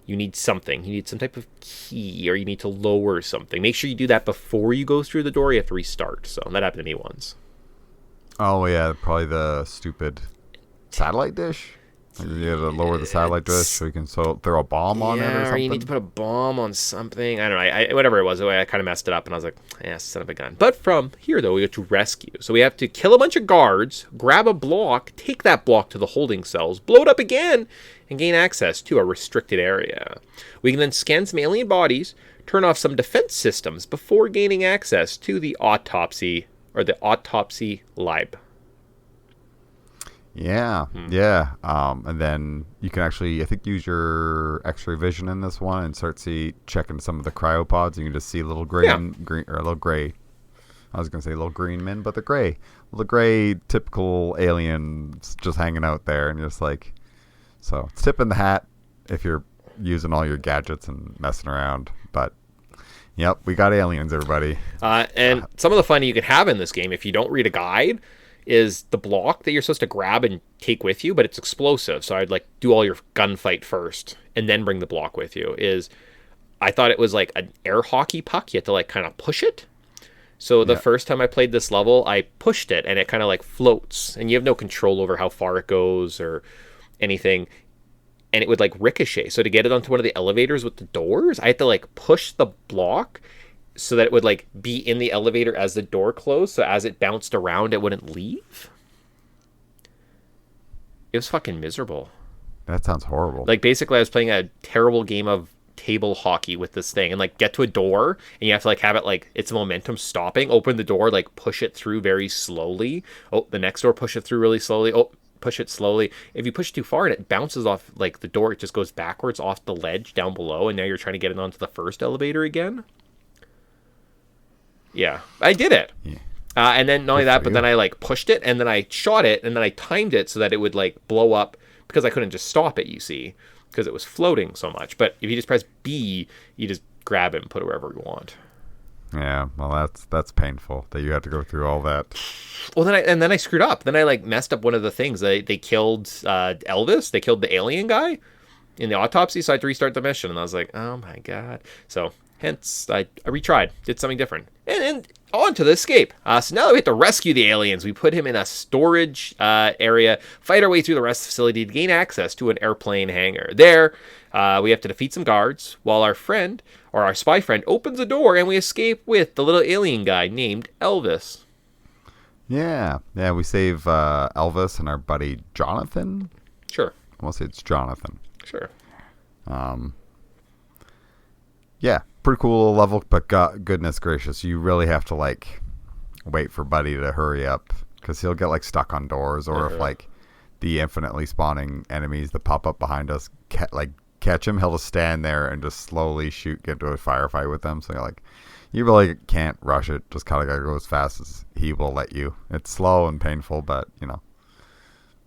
you need something. You need some type of key, or you need to lower something. Make sure you do that before you go through the door. You have to restart. So that happened to me once. Oh yeah, probably the stupid satellite dish. Like, you have to lower the satellite dish so you can throw a bomb on it or Yeah, or you something. need to put a bomb on something. I don't know. Whatever it was, I kind of messed it up, and I was like, "Yeah, son of a gun." But from here, though, we get to rescue. So we have to kill a bunch of guards, grab a block, take that block to the holding cells, blow it up again, and gain access to a restricted area. We can then scan some alien bodies, turn off some defense systems before gaining access to the autopsy lab. Yeah, yeah. And then you can actually, I think, use your X-ray vision in this one and start checking some of the cryopods. You can just see little green, or little gray. I was gonna say little green men, but they're gray. Little gray, typical aliens just hanging out there, and just like, so it's tip in the hat if you're using all your gadgets and messing around. But yep, we got aliens, everybody. And some of the fun you can have in this game, if you don't read a guide, is the block that you're supposed to grab and take with you, but it's explosive. So I'd like do all your gunfight first and then bring the block with you. I thought it was like an air hockey puck. You have to like kind of push it. So the first time I played this level, I pushed it and it kind of like floats and you have no control over how far it goes or anything. And it would like ricochet. So to get it onto one of the elevators with the doors, I had to like push the block so that it would like be in the elevator as the door closed. So as it bounced around, it wouldn't leave. It was fucking miserable. That sounds horrible. Like basically I was playing a terrible game of table hockey with this thing and like get to a door and you have to like have it like its momentum stopping, open the door, like push it through very slowly. Oh, the next door, push it through really slowly. Oh, push it slowly. If you push too far and it bounces off like the door, it just goes backwards off the ledge down below and now you're trying to get it onto the first elevator again. Yeah, I did it. Yeah. And then not only that, but then I like pushed it and then I shot it and then I timed it so that it would like blow up because I couldn't just stop it, you see, because it was floating so much. But if you just press B, you just grab it and put it wherever you want. Yeah, well, that's painful that you had to go through all that. Well, then I screwed up. Then I like messed up one of the things. They killed Elvis. They killed the alien guy in the autopsy, so I had to restart the mission. And I was like, oh my god. So hence I retried, did something different, and on to the escape. So now that we have to rescue the aliens, we put him in a storage area, fight our way through the rest of the facility to gain access to an airplane hangar. There, we have to defeat some guards while our spy friend opens a door, and we escape with the little alien guy named Elvis. Yeah, we save Elvis and our buddy Jonathan. Sure. We'll say it's Jonathan. Sure. Yeah, pretty cool level, but goodness gracious, you really have to like wait for Buddy to hurry up because he'll get like stuck on doors, or if like the infinitely spawning enemies that pop up behind us catch him, he'll just stand there and just slowly get into a firefight with them. So you really can't rush it. Just kind of gotta go as fast as he will let you. It's slow and painful, but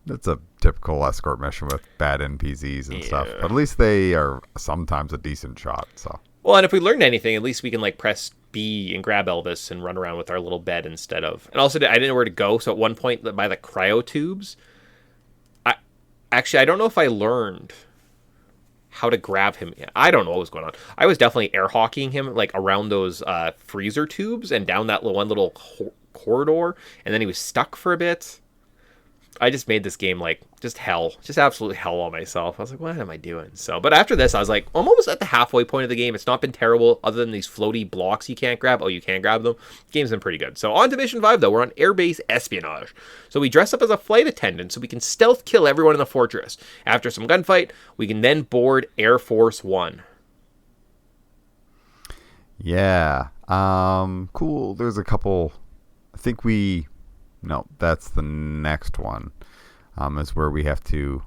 it's a typical escort mission with bad NPCs and stuff. But at least they are sometimes a decent shot. So. Well, and if we learned anything, at least we can like press B and grab Elvis and run around with our little bed instead of. And also, I didn't know where to go. So at one point, by the cryo tubes, I don't know if I learned how to grab him. I don't know what was going on. I was definitely air hockeying him like around those freezer tubes and down that one little corridor, and then he was stuck for a bit. I just made this game like just absolute hell on myself. I was like, what am I doing? So, but after this, I was like, I'm almost at the halfway point of the game. It's not been terrible other than these floaty blocks you can't grab. Oh, you can grab them. The game's been pretty good. So on to Mission 5, though. We're on airbase espionage. So we dress up as a flight attendant so we can stealth kill everyone in the fortress. After some gunfight, we can then board Air Force One. Yeah. Cool. There's a couple. I think No, that's the next one. Is where we have to.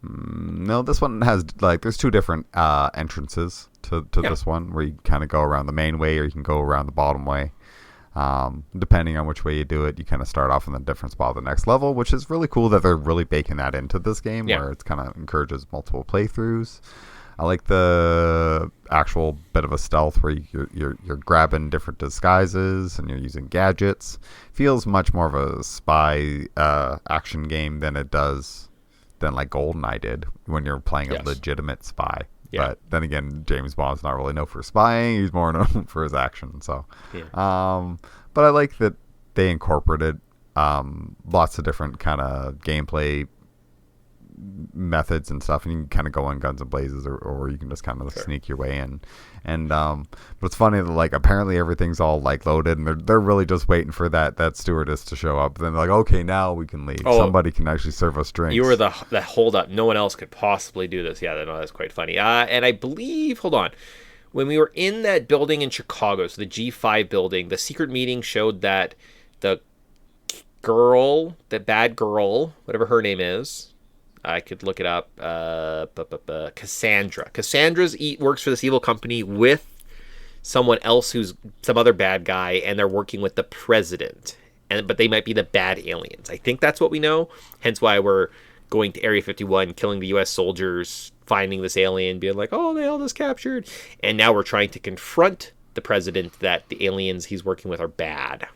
No, this one has there's two different entrances to this one, where you kind of go around the main way or you can go around the bottom way. Depending on which way you do it, you kind of start off in a different spot of the next level, which is really cool that they're really baking that into this game, where it's kind of encourages multiple playthroughs. I like the actual bit of a stealth where you're grabbing different disguises and you're using gadgets. Feels much more of a spy action game than like GoldenEye did when you're playing a legitimate spy. Yeah. But then again, James Bond's not really known for spying. He's more known for his action. So, but I like that they incorporated lots of different kind of gameplay methods and stuff, and you can kind of go in guns and blazes, or you can just kind of sneak your way in. And but it's funny that like apparently everything's all like loaded, and they're really just waiting for that stewardess to show up. Then they're like, okay, now we can leave. Somebody can actually serve us drinks. You were the hold up. No one else could possibly do this. Yeah, no, that's quite funny. And I believe, hold on, when we were in that building in Chicago, so the G5 building, the secret meeting showed that the girl, the bad girl, whatever her name is, I could look it up. Cassandra. Cassandra's works for this evil company with someone else who's some other bad guy, and they're working with the president. But they might be the bad aliens. I think that's what we know. Hence why we're going to Area 51, killing the U.S. soldiers, finding this alien, being like, oh, they held us captured. And now we're trying to confront the president that the aliens he's working with are bad.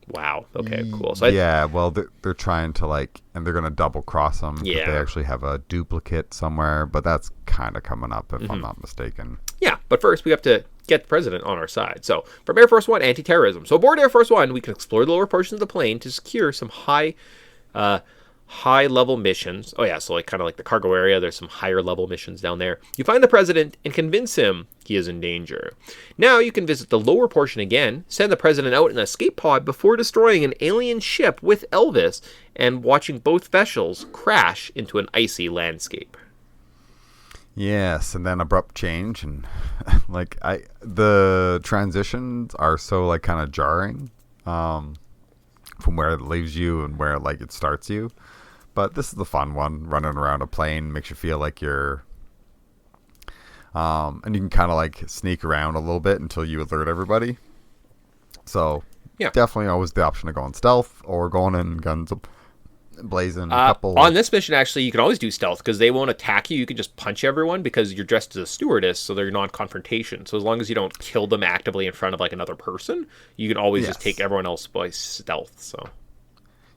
Wow. Okay, cool. So well, they're trying to like, and they're going to double cross them. Yeah. They actually have a duplicate somewhere, but that's kind of coming up if I'm not mistaken. Yeah, but first we have to get the president on our side. So from Air Force One, anti-terrorism. So aboard Air Force One, we can explore the lower portions of the plane to secure some high-level missions. Oh yeah, so like kind of like the cargo area, there's some higher-level missions down there. You find the president and convince him he is in danger. Now you can visit the lower portion again, send the president out in an escape pod before destroying an alien ship with Elvis and watching both vessels crash into an icy landscape. Yes, and then abrupt change, and like the transitions are so like kind of jarring from where it leaves you and where like it starts you. But this is the fun one. Running around a plane makes you feel like you're and you can kind of like sneak around a little bit until you alert everybody. So yeah, definitely always the option of going stealth or going in guns blazing. On this mission, actually, you can always do stealth because they won't attack you. You can just punch everyone because you're dressed as a stewardess, so they're non-confrontation. So as long as you don't kill them actively in front of like another person, you can always just take everyone else by stealth. So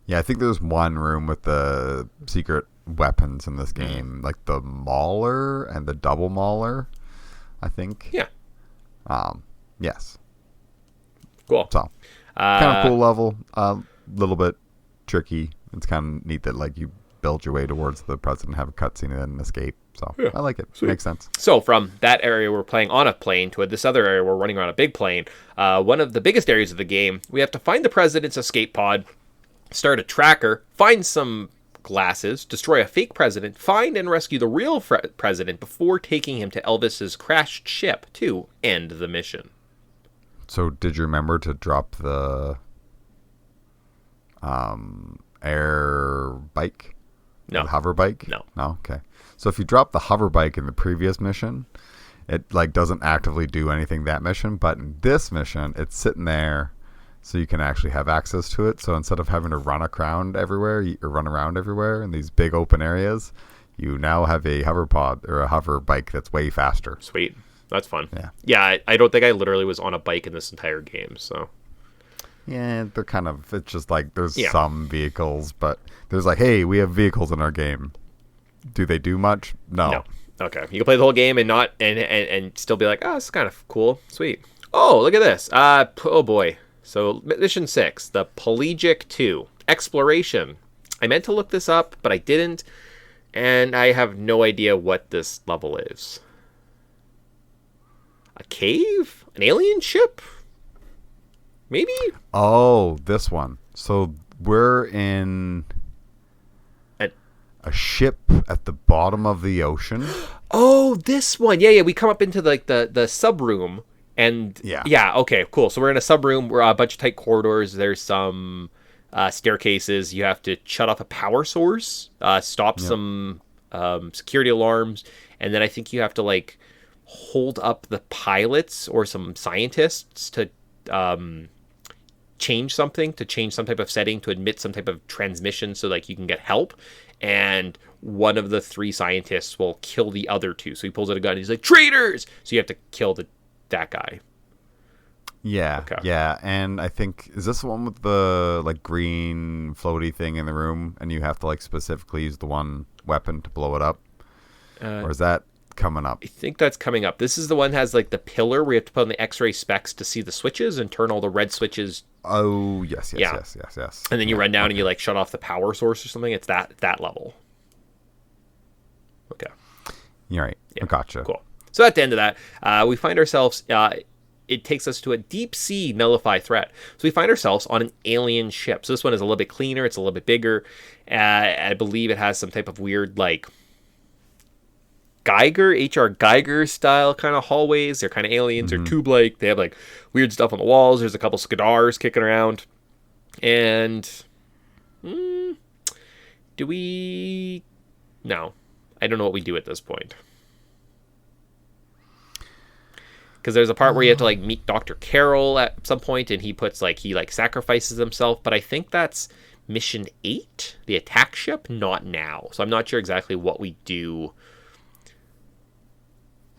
yeah, I think there's one room with the secret weapons in this game, like the Mauler and the double Mauler, I think. Yeah. Yes. Cool. So kind of cool level. A little bit tricky. It's kind of neat that like you build your way towards the president, have a cutscene, and then escape. So yeah, I like it. Sweet. Makes sense. So from that area we're playing on a plane to this other area we're running around a big plane. One of the biggest areas of the game, we have to find the president's escape pod, start a tracker, find some glasses, destroy a fake president, find and rescue the real president before taking him to Elvis's crashed ship to end the mission. So did you remember to drop the air bike? No. The hover bike? No. Okay. So if you drop the hover bike in the previous mission, it like doesn't actively do anything that mission, but in this mission, it's sitting there so you can actually have access to it. So instead of having to run around everywhere in these big open areas, you now have a hover pod or a hover bike that's way faster. Sweet. That's fun. Yeah. Yeah, I don't think I literally was on a bike in this entire game, so. Yeah, they're kind of, it's just like there's some vehicles, but there's like, hey, we have vehicles in our game. Do they do much? No. Okay. You can play the whole game and not and still be like, oh, this is kind of cool. Sweet. Oh, look at this. Oh boy. So mission 6, the Pelagic 2, Exploration. I meant to look this up, but I didn't, and I have no idea what this level is. A cave? An alien ship? Maybe? Oh, this one. So we're in a ship at the bottom of the ocean. Oh, this one. Yeah. We come up into like the sub room. And yeah, okay, cool. So we're in a sub room. We're a bunch of tight corridors. There's some staircases. You have to shut off a power source, stop some security alarms, and then I think you have to like hold up the pilots or some scientists to change some type of setting to admit some type of transmission so like you can get help. And one of the 3 scientists will kill the other 2. So he pulls out a gun and he's like, traitors! So you have to kill that guy. Yeah. Okay. Yeah. And I think, is this the one with the like green floaty thing in the room and you have to like specifically use the one weapon to blow it up? Or is that coming up? I think that's coming up. This is the one that has like the pillar where you have to put on the X-ray specs to see the switches and turn all the red switches Oh, yes. Yeah. Yes. And then you run down and you like shut off the power source or something. It's that level. Okay. You're right. Yeah. Gotcha. Cool. So at the end of that, we find ourselves. It takes us to a deep sea nullify threat. So we find ourselves on an alien ship. So this one is a little bit cleaner. It's a little bit bigger. I believe it has some type of weird like H.R. Geiger style kind of hallways. They're kind of aliens. They're tube-like. They have like weird stuff on the walls. There's a couple Skadars kicking around. And do we? No, I don't know what we do at this point. Because there's a part where you have to like meet Dr. Carroll at some point, and he sacrifices himself. But I think that's mission 8, the attack ship, not now. So I'm not sure exactly what we do.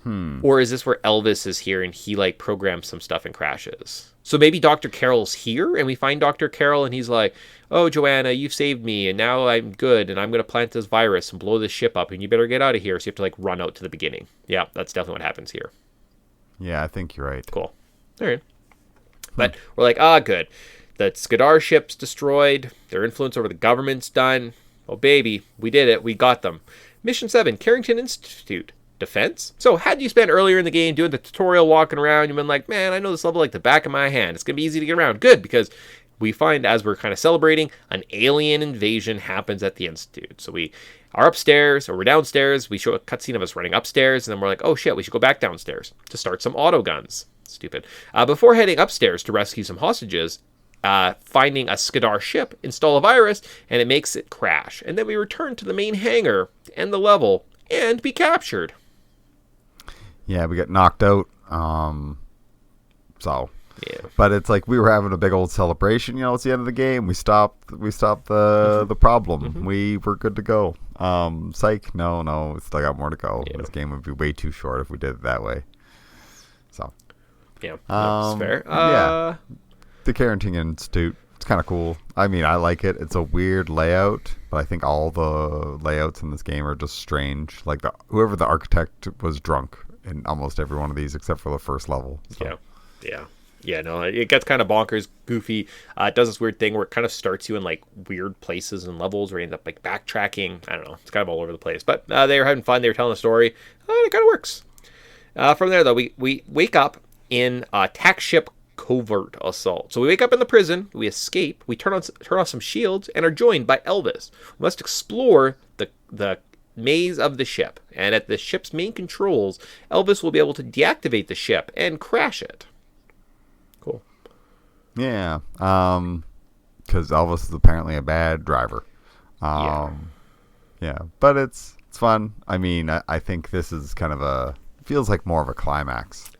Or is this where Elvis is here and he like programs some stuff and crashes? So maybe Dr. Carroll's here and we find Dr. Carroll and he's like, "Oh, Joanna, you've saved me and now I'm good and I'm going to plant this virus and blow this ship up and you better get out of here." So you have to like run out to the beginning. Yeah, that's definitely what happens here. Yeah, I think you're right. Cool. All right. But we're like, good. The Skadar ship's destroyed. Their influence over the government's done. Oh, baby, we did it. We got them. Mission 7, Carrington Institute. Defense? So, how'd you spend earlier in the game doing the tutorial, walking around? You've been like, man, I know this level like the back of my hand. It's going to be easy to get around. Good, because we find as we're kind of celebrating, an alien invasion happens at the Institute. So we are upstairs, or we're downstairs. We show a cutscene of us running upstairs, and then we're like, oh shit, we should go back downstairs to start some auto guns. Stupid. Before heading upstairs to rescue some hostages, finding a Skadar ship, install a virus, and it makes it crash. And then we return to the main hangar to end the level and be captured. Yeah, we got knocked out. Yeah. But it's like we were having a big old celebration. It's the end of the game. We stopped the problem. We were good to go. Psych. No, we still got more to go. Yeah. This game would be way too short if we did it that way. So. Yeah, that's fair. Yeah. The Carrington Institute. It's kind of cool. I mean, I like it. It's a weird layout, but I think all the layouts in this game are just strange. Like whoever the architect was drunk in almost every one of these except for the first level. So. Yeah, no, it gets kind of bonkers, goofy. It does this weird thing where it kind of starts you in like weird places and levels where you end up like backtracking. I don't know. It's kind of all over the place. But they were having fun. They were telling a story. And it kind of works. From there, though, we wake up in attack ship covert assault. So we wake up in the prison. We escape. We turn off some shields and are joined by Elvis. We must explore the maze of the ship. And at the ship's main controls, Elvis will be able to deactivate the ship and crash it. Cool. Yeah, because Elvis is apparently a bad driver. Yeah, but it's fun. I mean, I think this is kind of feels like more of a climax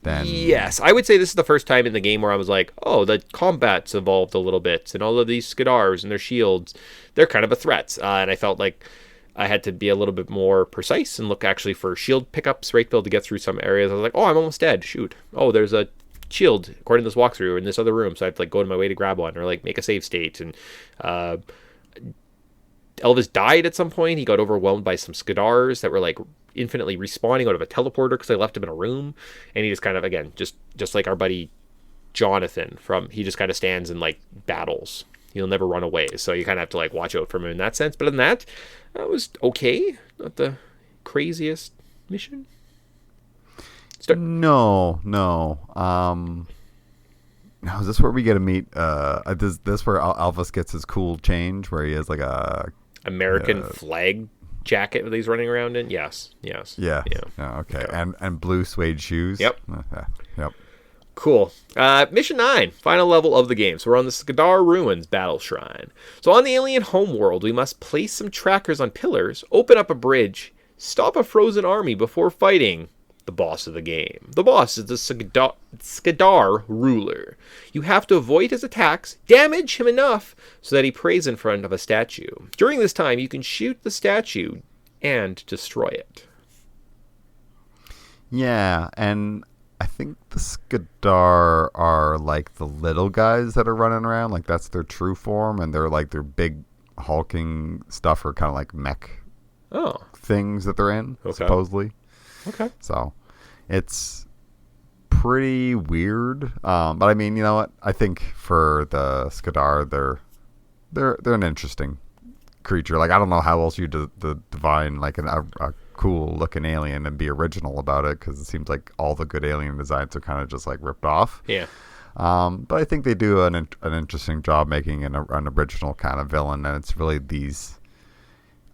than... Yes, I would say this is the first time in the game where I was like, oh, the combat's evolved a little bit, and all of these Skadars and their shields, they're kind of a threat. And I felt like I had to be a little bit more precise and look actually for shield pickups, right, to be able to get through some areas. I was like, oh, I'm almost dead. Shoot. Oh, there's a shield according to this walkthrough in this other room, so I have to like go to my way to grab one or like make a save state. And Elvis died at some point. He got overwhelmed by some Skadars that were like infinitely respawning out of a teleporter because I left him in a room, and he just kind of, again, just like our buddy Jonathan he just kind of stands and like battles. He'll never run away, so you kind of have to like watch out for him in that sense. But other than that, was okay. Not the craziest mission. No. Now, is this where we get to meet? This where Elvis gets his cool change, where he has like a American flag jacket that he's running around in? Yes. Yeah. Oh, okay. And blue suede shoes. Yep. Yep. Cool. Mission 9, final level of the game. So we're on the Skadar Ruins Battle Shrine. So on the alien homeworld, we must place some trackers on pillars, open up a bridge, stop a frozen army before fighting the boss of the game. The boss is the Skadar ruler. You have to avoid his attacks, damage him enough so that he prays in front of a statue. During this time, you can shoot the statue and destroy it. Yeah, and I think the Skadar are like the little guys that are running around. Like that's their true form, and they're like their big hulking stuff are kind of like mech things that they're in, supposedly. Okay. So it's pretty weird. But I mean, you know what? I think for the Skadar, they're an interesting creature. Like, I don't know how else you divine like a cool looking alien and be original about it, because it seems like all the good alien designs are kind of just like ripped off. Yeah. But I think they do an interesting job making an original kind of villain, and it's really these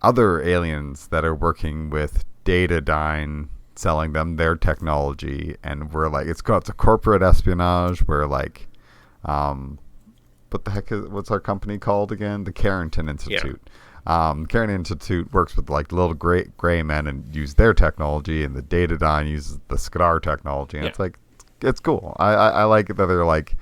other aliens that are working with Datadyne, selling them their technology, and we're like, it's a corporate espionage. We're like, what the heck what's our company called again? The Carrington Institute. Carrington Institute works with like little gray men and use their technology, and the Datadyne uses the Skadar technology, and it's like, it's cool. I like it that they're like,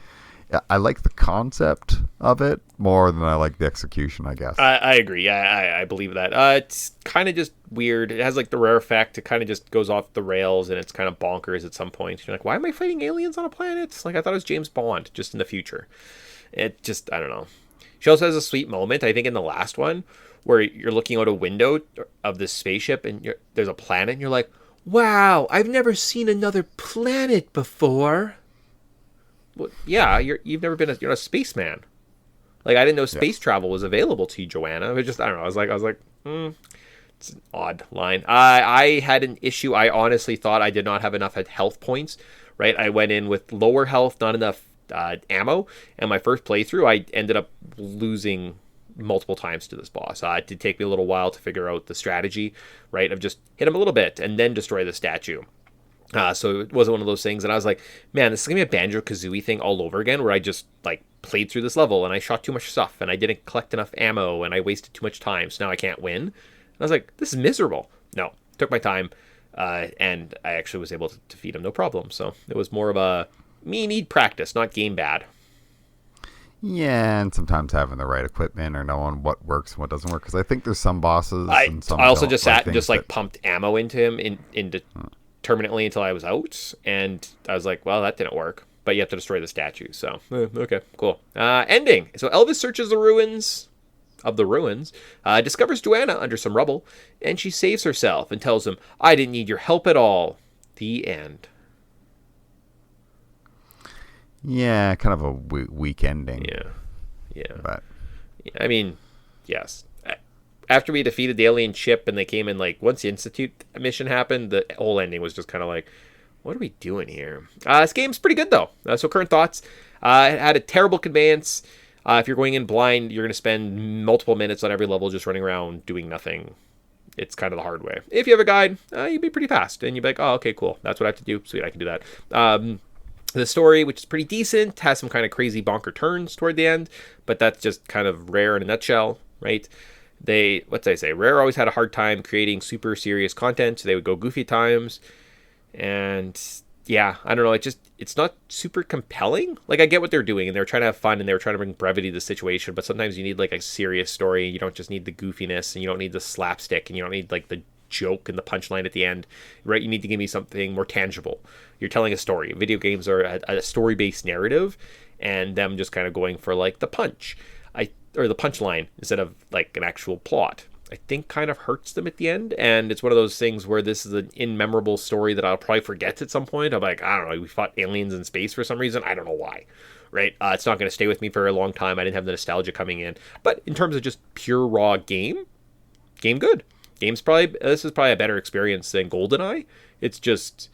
I like the concept of it more than I like the execution, I guess. I agree. I believe that. It's kind of just weird. It has like the rare effect. It kind of just goes off the rails, and it's kind of bonkers at some point. You're like, why am I fighting aliens on a planet? Like, I thought it was James Bond, just in the future. It just, I don't know. She also has a sweet moment, I think, in the last one, where you're looking out a window of this spaceship, and there's a planet, and you're like, wow, I've never seen another planet before. Well, yeah, you've never been you're a spaceman. Like, I didn't know space travel was available to you, Joanna. It just, I don't know. I was like, it's an odd line. I had an issue. I honestly thought I did not have enough health points, right? I went in with lower health, not enough ammo, and my first playthrough, I ended up losing multiple times to this boss. It did take me a little while to figure out the strategy, right? Of just hit him a little bit and then destroy the statue. So it wasn't one of those things, and I was like, man, this is gonna be a Banjo-Kazooie thing all over again, where I just like played through this level and I shot too much stuff and I didn't collect enough ammo and I wasted too much time, so now I can't win. And I was like, this is miserable. No, took my time, and I actually was able to defeat him no problem. So it was more of a me need practice, not game bad. Yeah, and sometimes having the right equipment or knowing what works and what doesn't work. Because I think there's some bosses. And some I also don't, just sat and just that... pumped ammo into him intermittently until I was out, and I was like, well, that didn't work. But you have to destroy the statue. So okay, cool. Ending. So Elvis searches the ruins of the ruins, discovers Joanna under some rubble, and she saves herself and tells him, "I didn't need your help at all." The end. Yeah, kind of a weak ending. Yeah. But I mean, yes. After we defeated the alien ship and they came in, like, once the Institute mission happened, the whole ending was just kind of like, what are we doing here? This game's pretty good, though. So current thoughts. It had a terrible conveyance. If you're going in blind, you're going to spend multiple minutes on every level just running around doing nothing. It's kind of the hard way. If you have a guide, you'd be pretty fast. And you'd be like, oh, okay, cool. That's what I have to do. Sweet, I can do that. The story, which is pretty decent, has some kind of crazy bonker turns toward the end, but that's just kind of Rare in a nutshell, right? What did I say? Rare always had a hard time creating super serious content, so they would go goofy times. And yeah, I don't know, it's not super compelling. Like, I get what they're doing, and they're trying to have fun, and they were trying to bring brevity to the situation, but sometimes you need like a serious story. You don't just need the goofiness, and you don't need the slapstick, and you don't need like the joke and the punchline at the end, right? You need to give me something more tangible. You're telling a story. Video games are a story-based narrative, and them just kind of going for like the punch, or the punchline instead of like an actual plot, I think kind of hurts them at the end. And it's one of those things where this is an immemorable story that I'll probably forget at some point. I'm like, I don't know, we fought aliens in space for some reason. I don't know why, right? It's not going to stay with me for a long time. I didn't have the nostalgia coming in. But in terms of just pure raw game good. This is probably a better experience than GoldenEye. It's just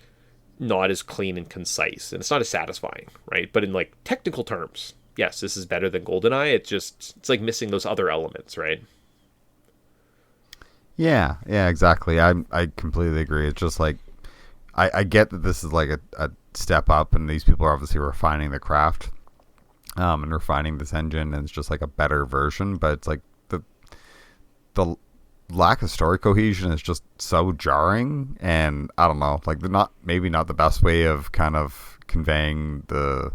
not as clean and concise, and it's not as satisfying, right? But in like technical terms, yes, this is better than GoldenEye. It's like missing those other elements, right? Yeah, exactly. I completely agree. It's just like, I get that this is like a step up, and these people are obviously refining the craft, and refining this engine, and it's just like a better version. But it's like the lack of story cohesion is just so jarring, and I don't know, like maybe not the best way of kind of conveying the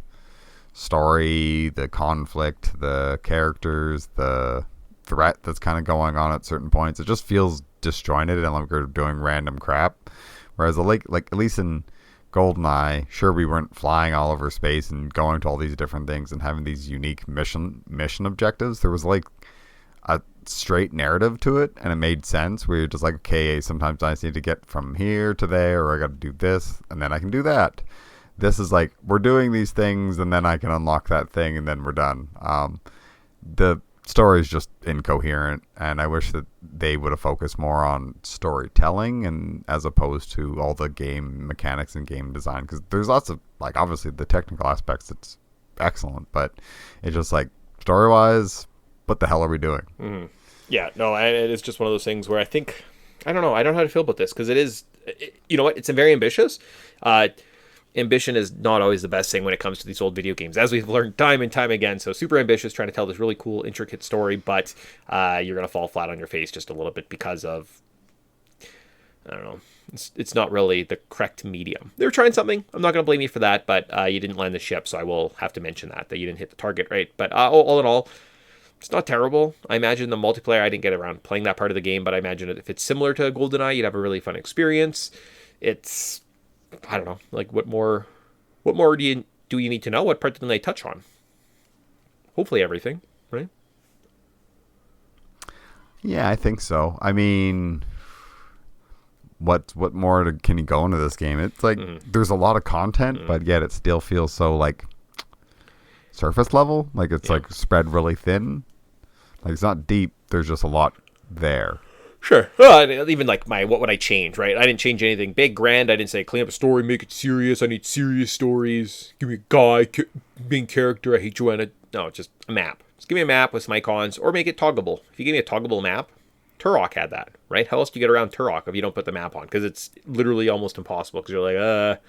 story, the conflict, the characters, the threat that's kind of going on at certain points. It just feels disjointed and like we're doing random crap. Whereas like at least in GoldenEye, sure, we weren't flying all over space and going to all these different things and having these unique mission objectives. There was like a straight narrative to it, and it made sense. We were just like, okay, sometimes I just need to get from here to there, or I got to do this, and then I can do that. this is like, we're doing these things and then I can unlock that thing and then we're done. The story is just incoherent, and I wish that they would have focused more on storytelling and as opposed to all the game mechanics and game design, because there's lots of, like, obviously the technical aspects, it's excellent, but it's just like, story wise, what the hell are we doing? Mm-hmm. Yeah, no, it's just one of those things where I think, I don't know how to feel about this, because you know what, it's very ambitious. Ambition is not always the best thing when it comes to these old video games, as we've learned time and time again. So super ambitious, trying to tell this really cool, intricate story, but you're going to fall flat on your face just a little bit because of, I don't know, it's not really the correct medium. They were trying something. I'm not going to blame you for that, but you didn't land the ship, so I will have to mention that you didn't hit the target right. But all in all, it's not terrible. I imagine the multiplayer, I didn't get around playing that part of the game, but I imagine if it's similar to GoldenEye, you'd have a really fun experience. It's, I don't know, like, what more do you need to know? What part didn't they touch on? Hopefully everything, right? Yeah, I think so. I mean, what more can you go into this game? It's like, there's a lot of content, but yet it still feels so, like, surface level. Like, it's like spread really thin. Like, it's not deep. There's just a lot there. Sure. Well, even like what would I change, right? I didn't change anything big, grand. I didn't say clean up a story, make it serious. I need serious stories. Give me a guy, main character. I hate Joanna. No, just a map. Just give me a map with some icons, or make it toggable. If you give me a toggable map, Turok had that, right? How else do you get around Turok if you don't put the map on? Because it's literally almost impossible, because you're like,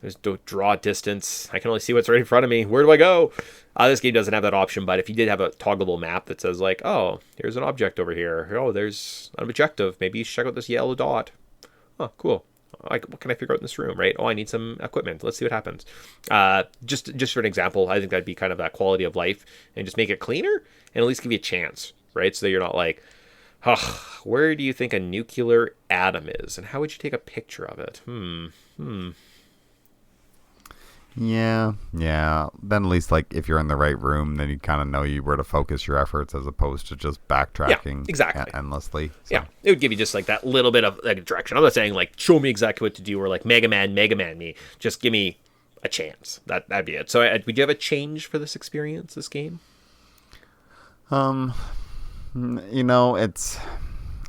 there's no draw distance. I can only see what's right in front of me. Where do I go? This game doesn't have that option, but if you did have a toggable map that says, like, oh, here's an object over here. Oh, there's an objective. Maybe you should check out this yellow dot. Oh, cool. What can I figure out in this room, right? Oh, I need some equipment. Let's see what happens. Just for an example, I think that'd be kind of that quality of life, and just make it cleaner and at least give you a chance, right? So that you're not like, where do you think a nuclear atom is? And how would you take a picture of it? Yeah. Then at least, like, if you're in the right room, then you kind of know where to focus your efforts as opposed to just backtracking endlessly. So. Yeah, it would give you just like that little bit of like direction. I'm not saying like show me exactly what to do or like Mega Man me. Just give me a chance. That'd be it. So would you have a change for this experience, this game? You know,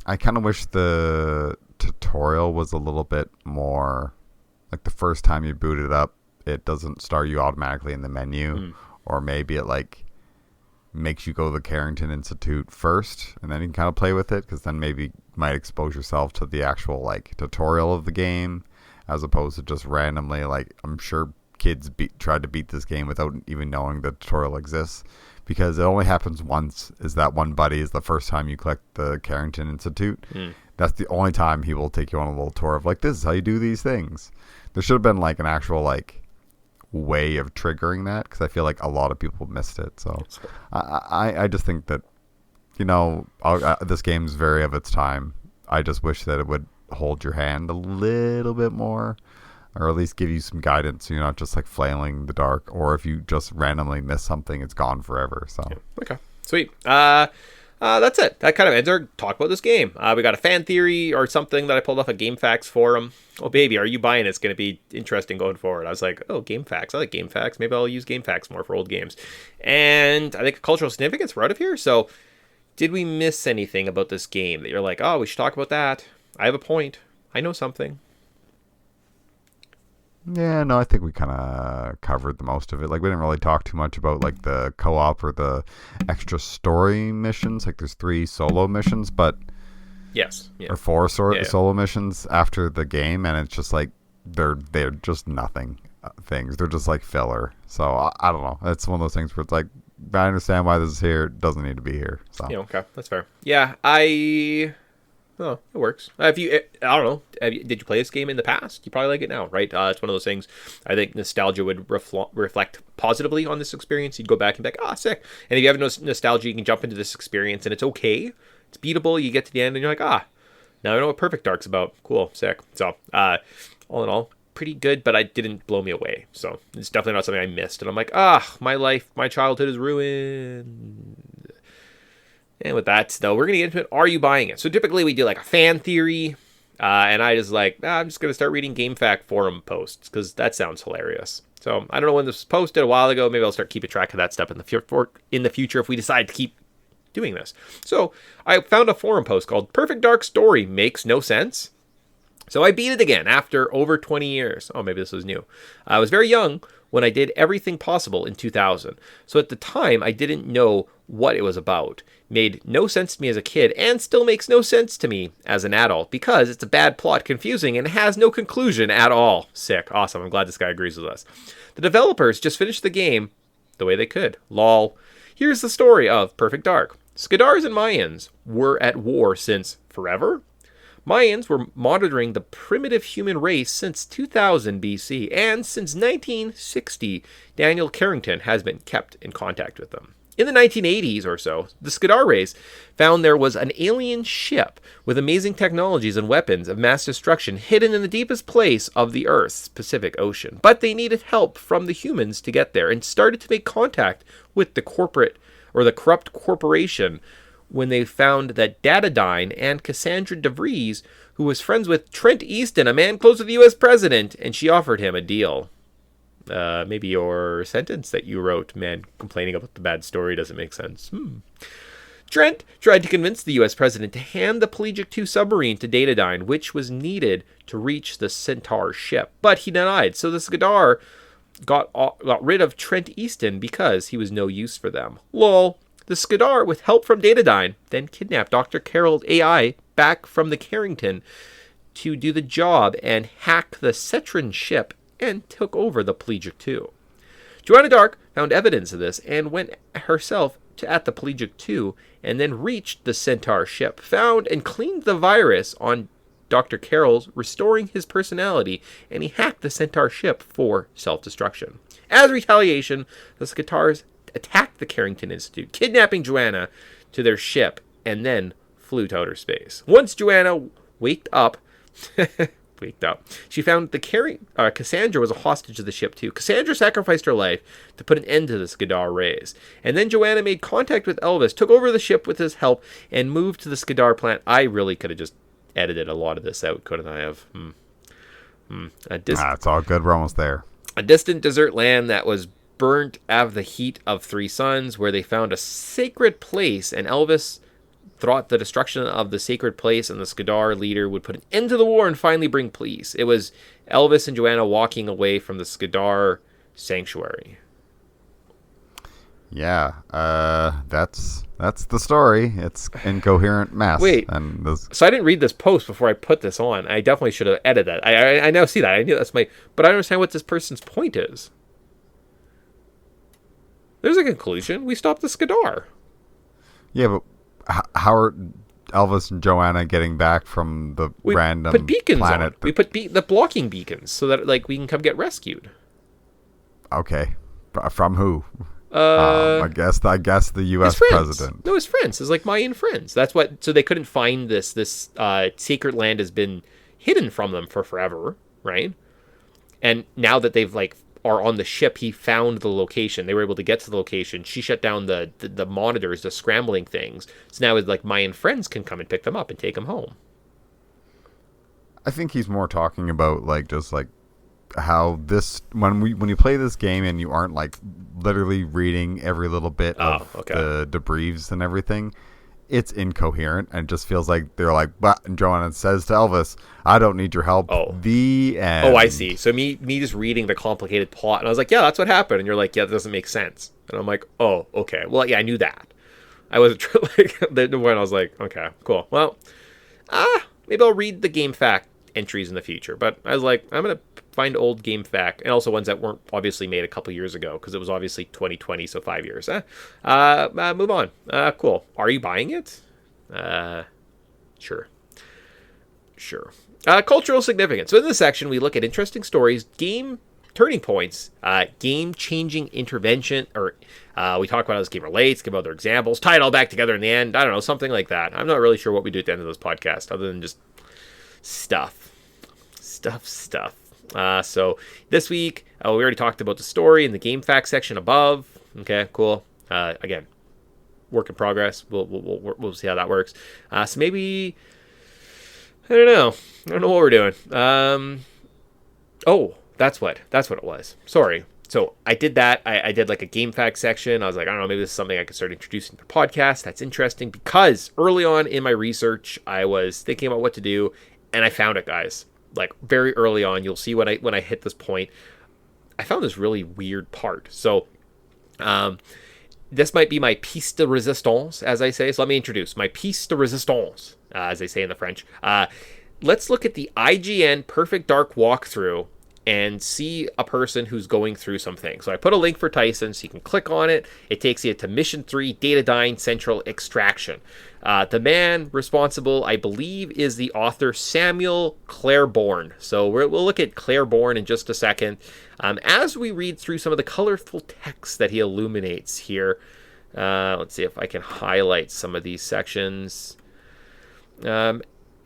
I kind of wish the tutorial was a little bit more, like, the first time you boot it up, it doesn't start you automatically in the menu, or maybe it, like, makes you go to the Carrington Institute first, and then you can kind of play with it, because then maybe you might expose yourself to the actual, like, tutorial of the game, as opposed to just randomly, like, I'm sure kids tried to beat this game without even knowing the tutorial exists, because it only happens once, is that one buddy is the first time you collect the Carrington Institute. That's the only time he will take you on a little tour of, like, this is how you do these things. There should have been, like, an actual, like, way of triggering that, because I feel like a lot of people missed it. So I just think that, you know, this game's very of its time. I just wish that it would hold your hand a little bit more, or at least give you some guidance, so you're not just like flailing in the dark, or if you just randomly miss something, it's gone forever. So okay, sweet. That's it. That kind of ends our talk about this game. We got a fan theory or something that I pulled off a GameFAQs forum. Oh, baby, are you buying it? It's going to be interesting going forward. I was like, oh, GameFAQs. I like GameFAQs. Maybe I'll use GameFAQs more for old games. And I think cultural significance, we're out of here. So did we miss anything about this game that you're like, oh, we should talk about that? I have a point. I know something. Yeah, no, I think we kind of covered the most of it. Like, we didn't really talk too much about, like, the co-op or the extra story missions. Like, there's 3 solo missions, but or 4 solo missions after the game, and it's just like they're just nothing things. They're just like filler. So I don't know. It's one of those things where it's like, I understand why this is here. It doesn't need to be here. So okay, that's fair. Yeah, oh, it works. I don't know. Did you play this game in the past? You probably like it now, right? It's one of those things. I think nostalgia would reflect positively on this experience. You'd go back and be like, sick. And if you have no nostalgia, you can jump into this experience, and it's okay. It's beatable. You get to the end, and you're like, now I know what Perfect Dark's about. Cool, sick. So, all in all, pretty good, but it didn't blow me away. So it's definitely not something I missed. And I'm like, my childhood is ruined. And with that, though, we're going to get into it. Are you buying it? So typically we do like a fan theory, And I was like, I'm just going to start reading GameFAQ forum posts because that sounds hilarious. So I don't know when this was posted a while ago. Maybe I'll start keeping track of that stuff in the future if we decide to keep doing this. So I found a forum post called Perfect Dark Story Makes No Sense. So I beat it again after over 20 years. Oh, maybe this was new. I was very young when I did everything possible in 2000. So at the time, I didn't know what it was about. Made no sense to me as a kid and still makes no sense to me as an adult because it's a bad plot, confusing, and has no conclusion at all. Sick. Awesome. I'm glad this guy agrees with us. The developers just finished the game the way they could. Lol. Here's the story of Perfect Dark. Skadars and Mayans were at war since forever? Mayans were monitoring the primitive human race since 2000 BC, and since 1960, Daniel Carrington has been kept in contact with them. In the 1980s or so, the Skadar race found there was an alien ship with amazing technologies and weapons of mass destruction hidden in the deepest place of the Earth's Pacific Ocean. But they needed help from the humans to get there and started to make contact with the corrupt corporation when they found that Datadyne and Cassandra DeVries, who was friends with Trent Easton, a man close to the U.S. president, and she offered him a deal. Maybe your sentence that you wrote, man, complaining about the bad story doesn't make sense. Trent tried to convince the U.S. president to hand the Pelagic 2 submarine to Datadyne, which was needed to reach the Centaur ship, but he denied. So the Skadar got rid of Trent Easton because he was no use for them. Lol. The Skadar, with help from Datadyne, then kidnapped Dr. Carroll's AI back from the Carrington to do the job and hack the Cetran ship and took over the Pelagic 2. Joanna Dark found evidence of this and went herself at the Pelagic 2 and then reached the Centaur ship, found and cleaned the virus on Dr. Carroll's, restoring his personality, and he hacked the Centaur ship for self-destruction. As retaliation, the Skadars attacked the Carrington Institute, kidnapping Joanna to their ship, and then flew to outer space. Once Joanna waked up, she found Cassandra was a hostage of the ship too. Cassandra sacrificed her life to put an end to the Skadar race. And then Joanna made contact with Elvis, took over the ship with his help, and moved to the Skadar plant. I really could have just edited a lot of this out, couldn't I have? It's all good. We're almost there. A distant desert land that was burnt out of the heat of three suns, where they found a sacred place, and Elvis thought the destruction of the sacred place and the Skadar leader would put an end to the war and finally bring peace. It was Elvis and Joanna walking away from the Skadar sanctuary. Yeah, that's the story. It's incoherent mess. Wait, so I didn't read this post before I put this on. I definitely should have edited that. I now see that. I knew that's but I don't understand what this person's point is. There's a conclusion. We stopped the Skadar. Yeah, but how are Elvis and Joanna getting back from the random put beacons planet? On. We put the blocking beacons so that we can come get rescued. Okay, from who? I guess the U.S. president. No, his friends. It's Mayan friends. That's what. So they couldn't find this sacred land has been hidden from them for forever, right? And now that they've are on the ship, he found the location. They were able to get to the location. She shut down the monitors, the scrambling things. So now it's Mayan friends can come and pick them up and take them home. I think he's more talking about how this when you play this game and you aren't literally reading every little bit of the debriefs and everything, it's incoherent and it just feels like they're but and Joanna says to Elvis, I don't need your help. The end. Oh, I see. So me just reading the complicated plot, and I was like, yeah, that's what happened. And you're like, yeah, that doesn't make sense. And I'm like, oh, okay. Well, yeah, I knew that. I wasn't the point. I was like, okay, cool. Well, maybe I'll read the GameFAQ entries in the future. But I was like, I'm gonna find old GameFAQ and also ones that weren't obviously made a couple years ago because it was obviously 2020, so 5 years. Move on. Cool. Are you buying it? Sure. Cultural significance. So in this section, we look at interesting stories, game turning points, game-changing intervention, or we talk about how this game relates, give other examples, tie it all back together in the end. I don't know, something like that. I'm not really sure what we do at the end of this podcast other than just stuff. So this week, we already talked about the story in the GameFAQ section above. Okay, cool. Again, work in progress. We'll see how that works. So maybe I don't know. I don't know what we're doing. Oh, that's what it was. Sorry. So I did that. I did like a game fact section. I was like, I don't know, maybe this is something I could start introducing to the podcast. That's interesting because early on in my research, I was thinking about what to do, and I found it, guys. Like very early on, you'll see when I hit this point, I found this really weird part. So, this might be my piece de resistance, as I say. So let me introduce my piece de resistance, as they say in the French. Let's look at the IGN Perfect Dark walkthrough and see a person who's going through something. So I put a link for Tyson, so you can click on it. It takes you to Mission 3, Datadyne Central Extraction. The man responsible, I believe, is the author Samuel Claiborne. So we'll look at Claiborne in just a second. As we read through some of the colorful text that he illuminates here, let's see if I can highlight some of these sections.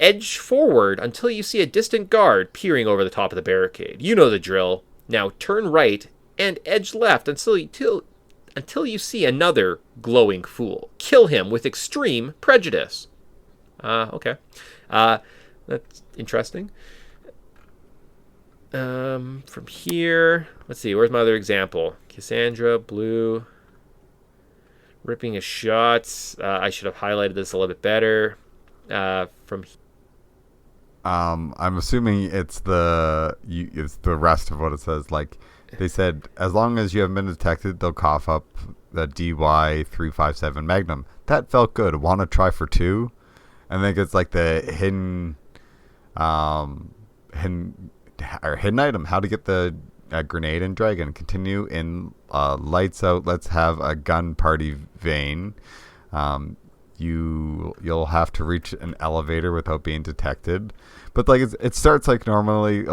Edge forward until you see a distant guard peering over the top of the barricade. You know the drill. Now turn right and edge left until you see another glowing fool. Kill him with extreme prejudice. Okay. That's interesting. From here, let's see, where's my other example? Cassandra, blue, ripping his shots. I should have highlighted this a little bit better. From here. I'm assuming it's the rest of what it says. Like they said, as long as you haven't been detected, they'll cough up the DY357 Magnum. That felt good. Want to try for 2? I think it's like the hidden item. How to get the grenade and dragon. Continue in lights out. Let's have a gun party vein. You'll have to reach an elevator without being detected, but like it starts like normally,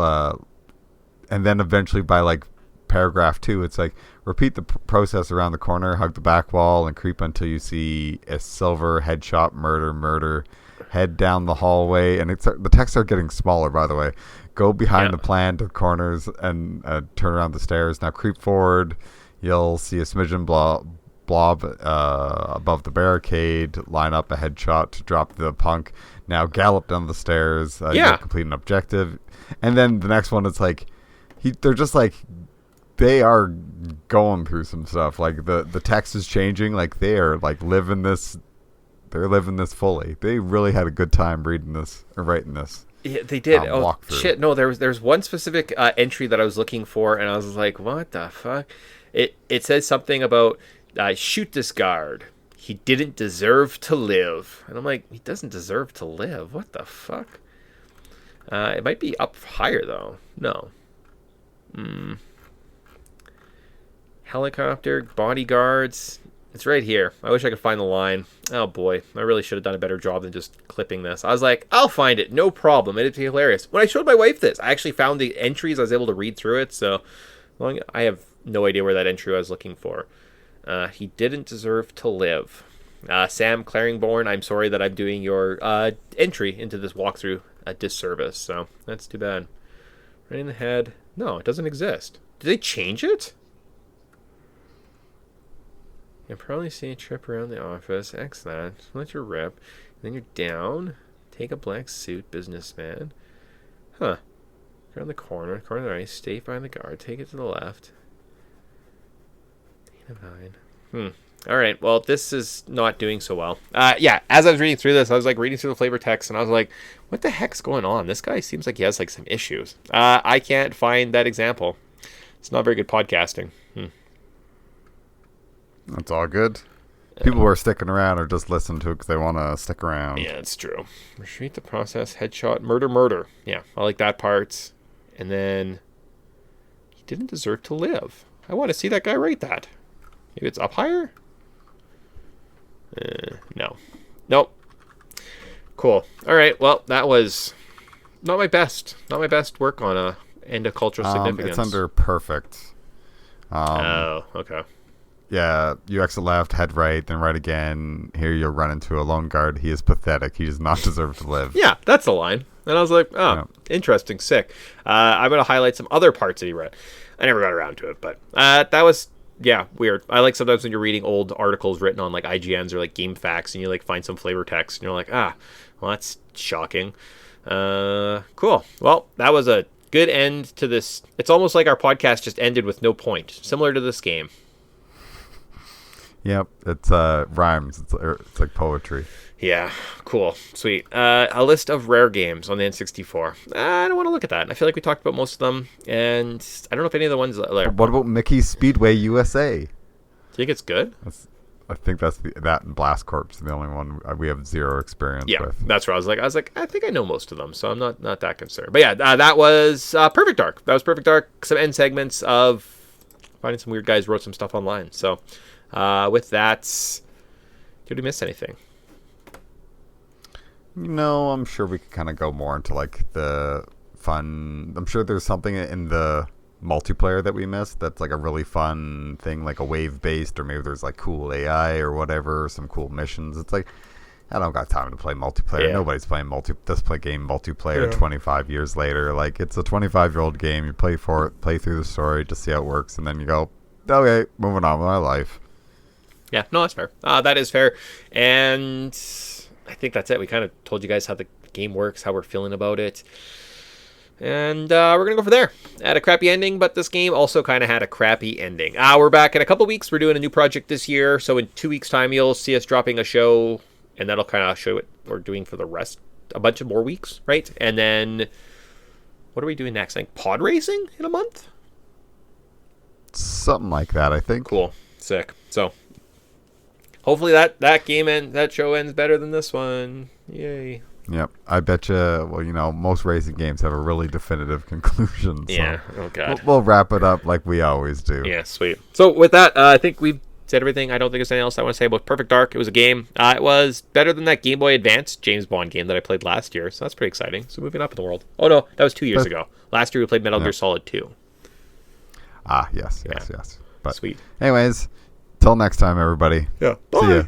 and then eventually by like paragraph 2, it's like repeat the process around the corner, hug the back wall, and creep until you see a silver headshot. Murder. Head down the hallway, and the texts are getting smaller. By the way, go behind the planted corners and turn around the stairs. Now creep forward. You'll see a smidgen blob above the barricade. Line up a headshot to drop the punk. Now gallop down the stairs. You'll complete an objective. And then the next one, it's like they're just like they are going through some stuff. Like the text is changing. Like they are like living this. They're living this fully. They really had a good time reading this or writing this. Yeah, they did. Oh shit! No, there's one specific entry that I was looking for, and I was like, "What the fuck?" It says something about shoot this guard. He didn't deserve to live, and I'm like, he doesn't deserve to live. What the fuck? It might be up higher though. No. Helicopter bodyguards. It's right here. I wish I could find the line. Oh boy, I really should have done a better job than just clipping this. I was like, I'll find it, no problem. It'd be hilarious. When I showed my wife this, I actually found the entries. I was able to read through it. So I have no idea where that entry I was looking for. He didn't deserve to live. Sam Claringborn, I'm sorry that I'm doing your entry into this walkthrough a disservice. So that's too bad. Right in the head. No, it doesn't exist. Did they change it? You'll probably see a trip around the office. X that. Let your rip. Then you're down. Take a black suit, businessman. Huh. Around the corner. Corner right. Stay behind the guard. Take it to the left. All right. Well, this is not doing so well. Yeah. As I was reading through this, I was like reading through the flavor text, and I was like, "What the heck's going on? This guy seems like he has like some issues." I can't find that example. It's not very good podcasting. That's all good. People who are sticking around or just listen to it because they want to stick around. Yeah, it's true. Retreat the process, headshot, murder. Yeah, I like that part. And then he didn't deserve to live. I want to see that guy write that. Maybe it's up higher? No. Nope. Cool. All right. Well, that was not my best. Not my best work on a end of cultural significance. It's under perfect. Oh, okay. Yeah, you exit left, head right, then right again. Here you'll run into a lone guard. He is pathetic. He does not deserve to live. Yeah, that's the line. And I was like, Interesting, sick. I'm going to highlight some other parts that he read. I never got around to it, but that was, weird. I like sometimes when you're reading old articles written on like IGNs or like Game Facts and you like find some flavor text and you're like, well, that's shocking. Cool. Well, that was a good end to this. It's almost like our podcast just ended with no point, similar to this game. Yep, it's rhymes. It's like poetry. Yeah, cool, sweet. A list of rare games on the N64. I don't want to look at that. I feel like we talked about most of them, and I don't know if any of the ones. What about Mickey's Speedway USA? Do you think it's good? I think that's that and Blast Corps, the only one we have zero experience with. That's where I was like, I think I know most of them, so I'm not that concerned. But yeah, that was Perfect Dark. That was Perfect Dark. Some end segments of finding some weird guys wrote some stuff online. So with that, did we miss anything? No, I'm sure we could kind of go more into like the fun. I'm sure there's something in the multiplayer that we missed that's like a really fun thing, like a wave based, or maybe there's like cool AI or whatever, some cool missions. It's like I don't got time to play multiplayer. Nobody's playing this game multiplayer 25 years later. Like it's a 25-year-old game. You play for it, play through the story, just see how it works, and then you go, okay, moving on with my life. Yeah, no, that's fair. That is fair, and I think that's it. We kind of told you guys how the game works, how we're feeling about it. And we're going to go from there. Had a crappy ending, but this game also kind of had a crappy ending. We're back in a couple weeks. We're doing a new project this year. So in 2 weeks' time, you'll see us dropping a show. And that'll kind of show what we're doing for the rest. A bunch of more weeks, right? And then what are we doing next? I think pod racing in a month? Something like that, I think. Cool. Sick. So hopefully that game that show ends better than this one. Yay. Yep. I bet you, well, most racing games have a really definitive conclusion. So yeah. Oh, God. We'll wrap it up like we always do. Yeah, sweet. So with that, I think we've said everything. I don't think there's anything else I want to say about Perfect Dark. It was a game. It was better than that Game Boy Advance James Bond game that I played last year. So that's pretty exciting. So moving up in the world. Oh, no. That was 2 years ago. Last year we played Metal Gear Solid 2. Yes. But sweet. Anyways, till next time, everybody. Yeah. See ya.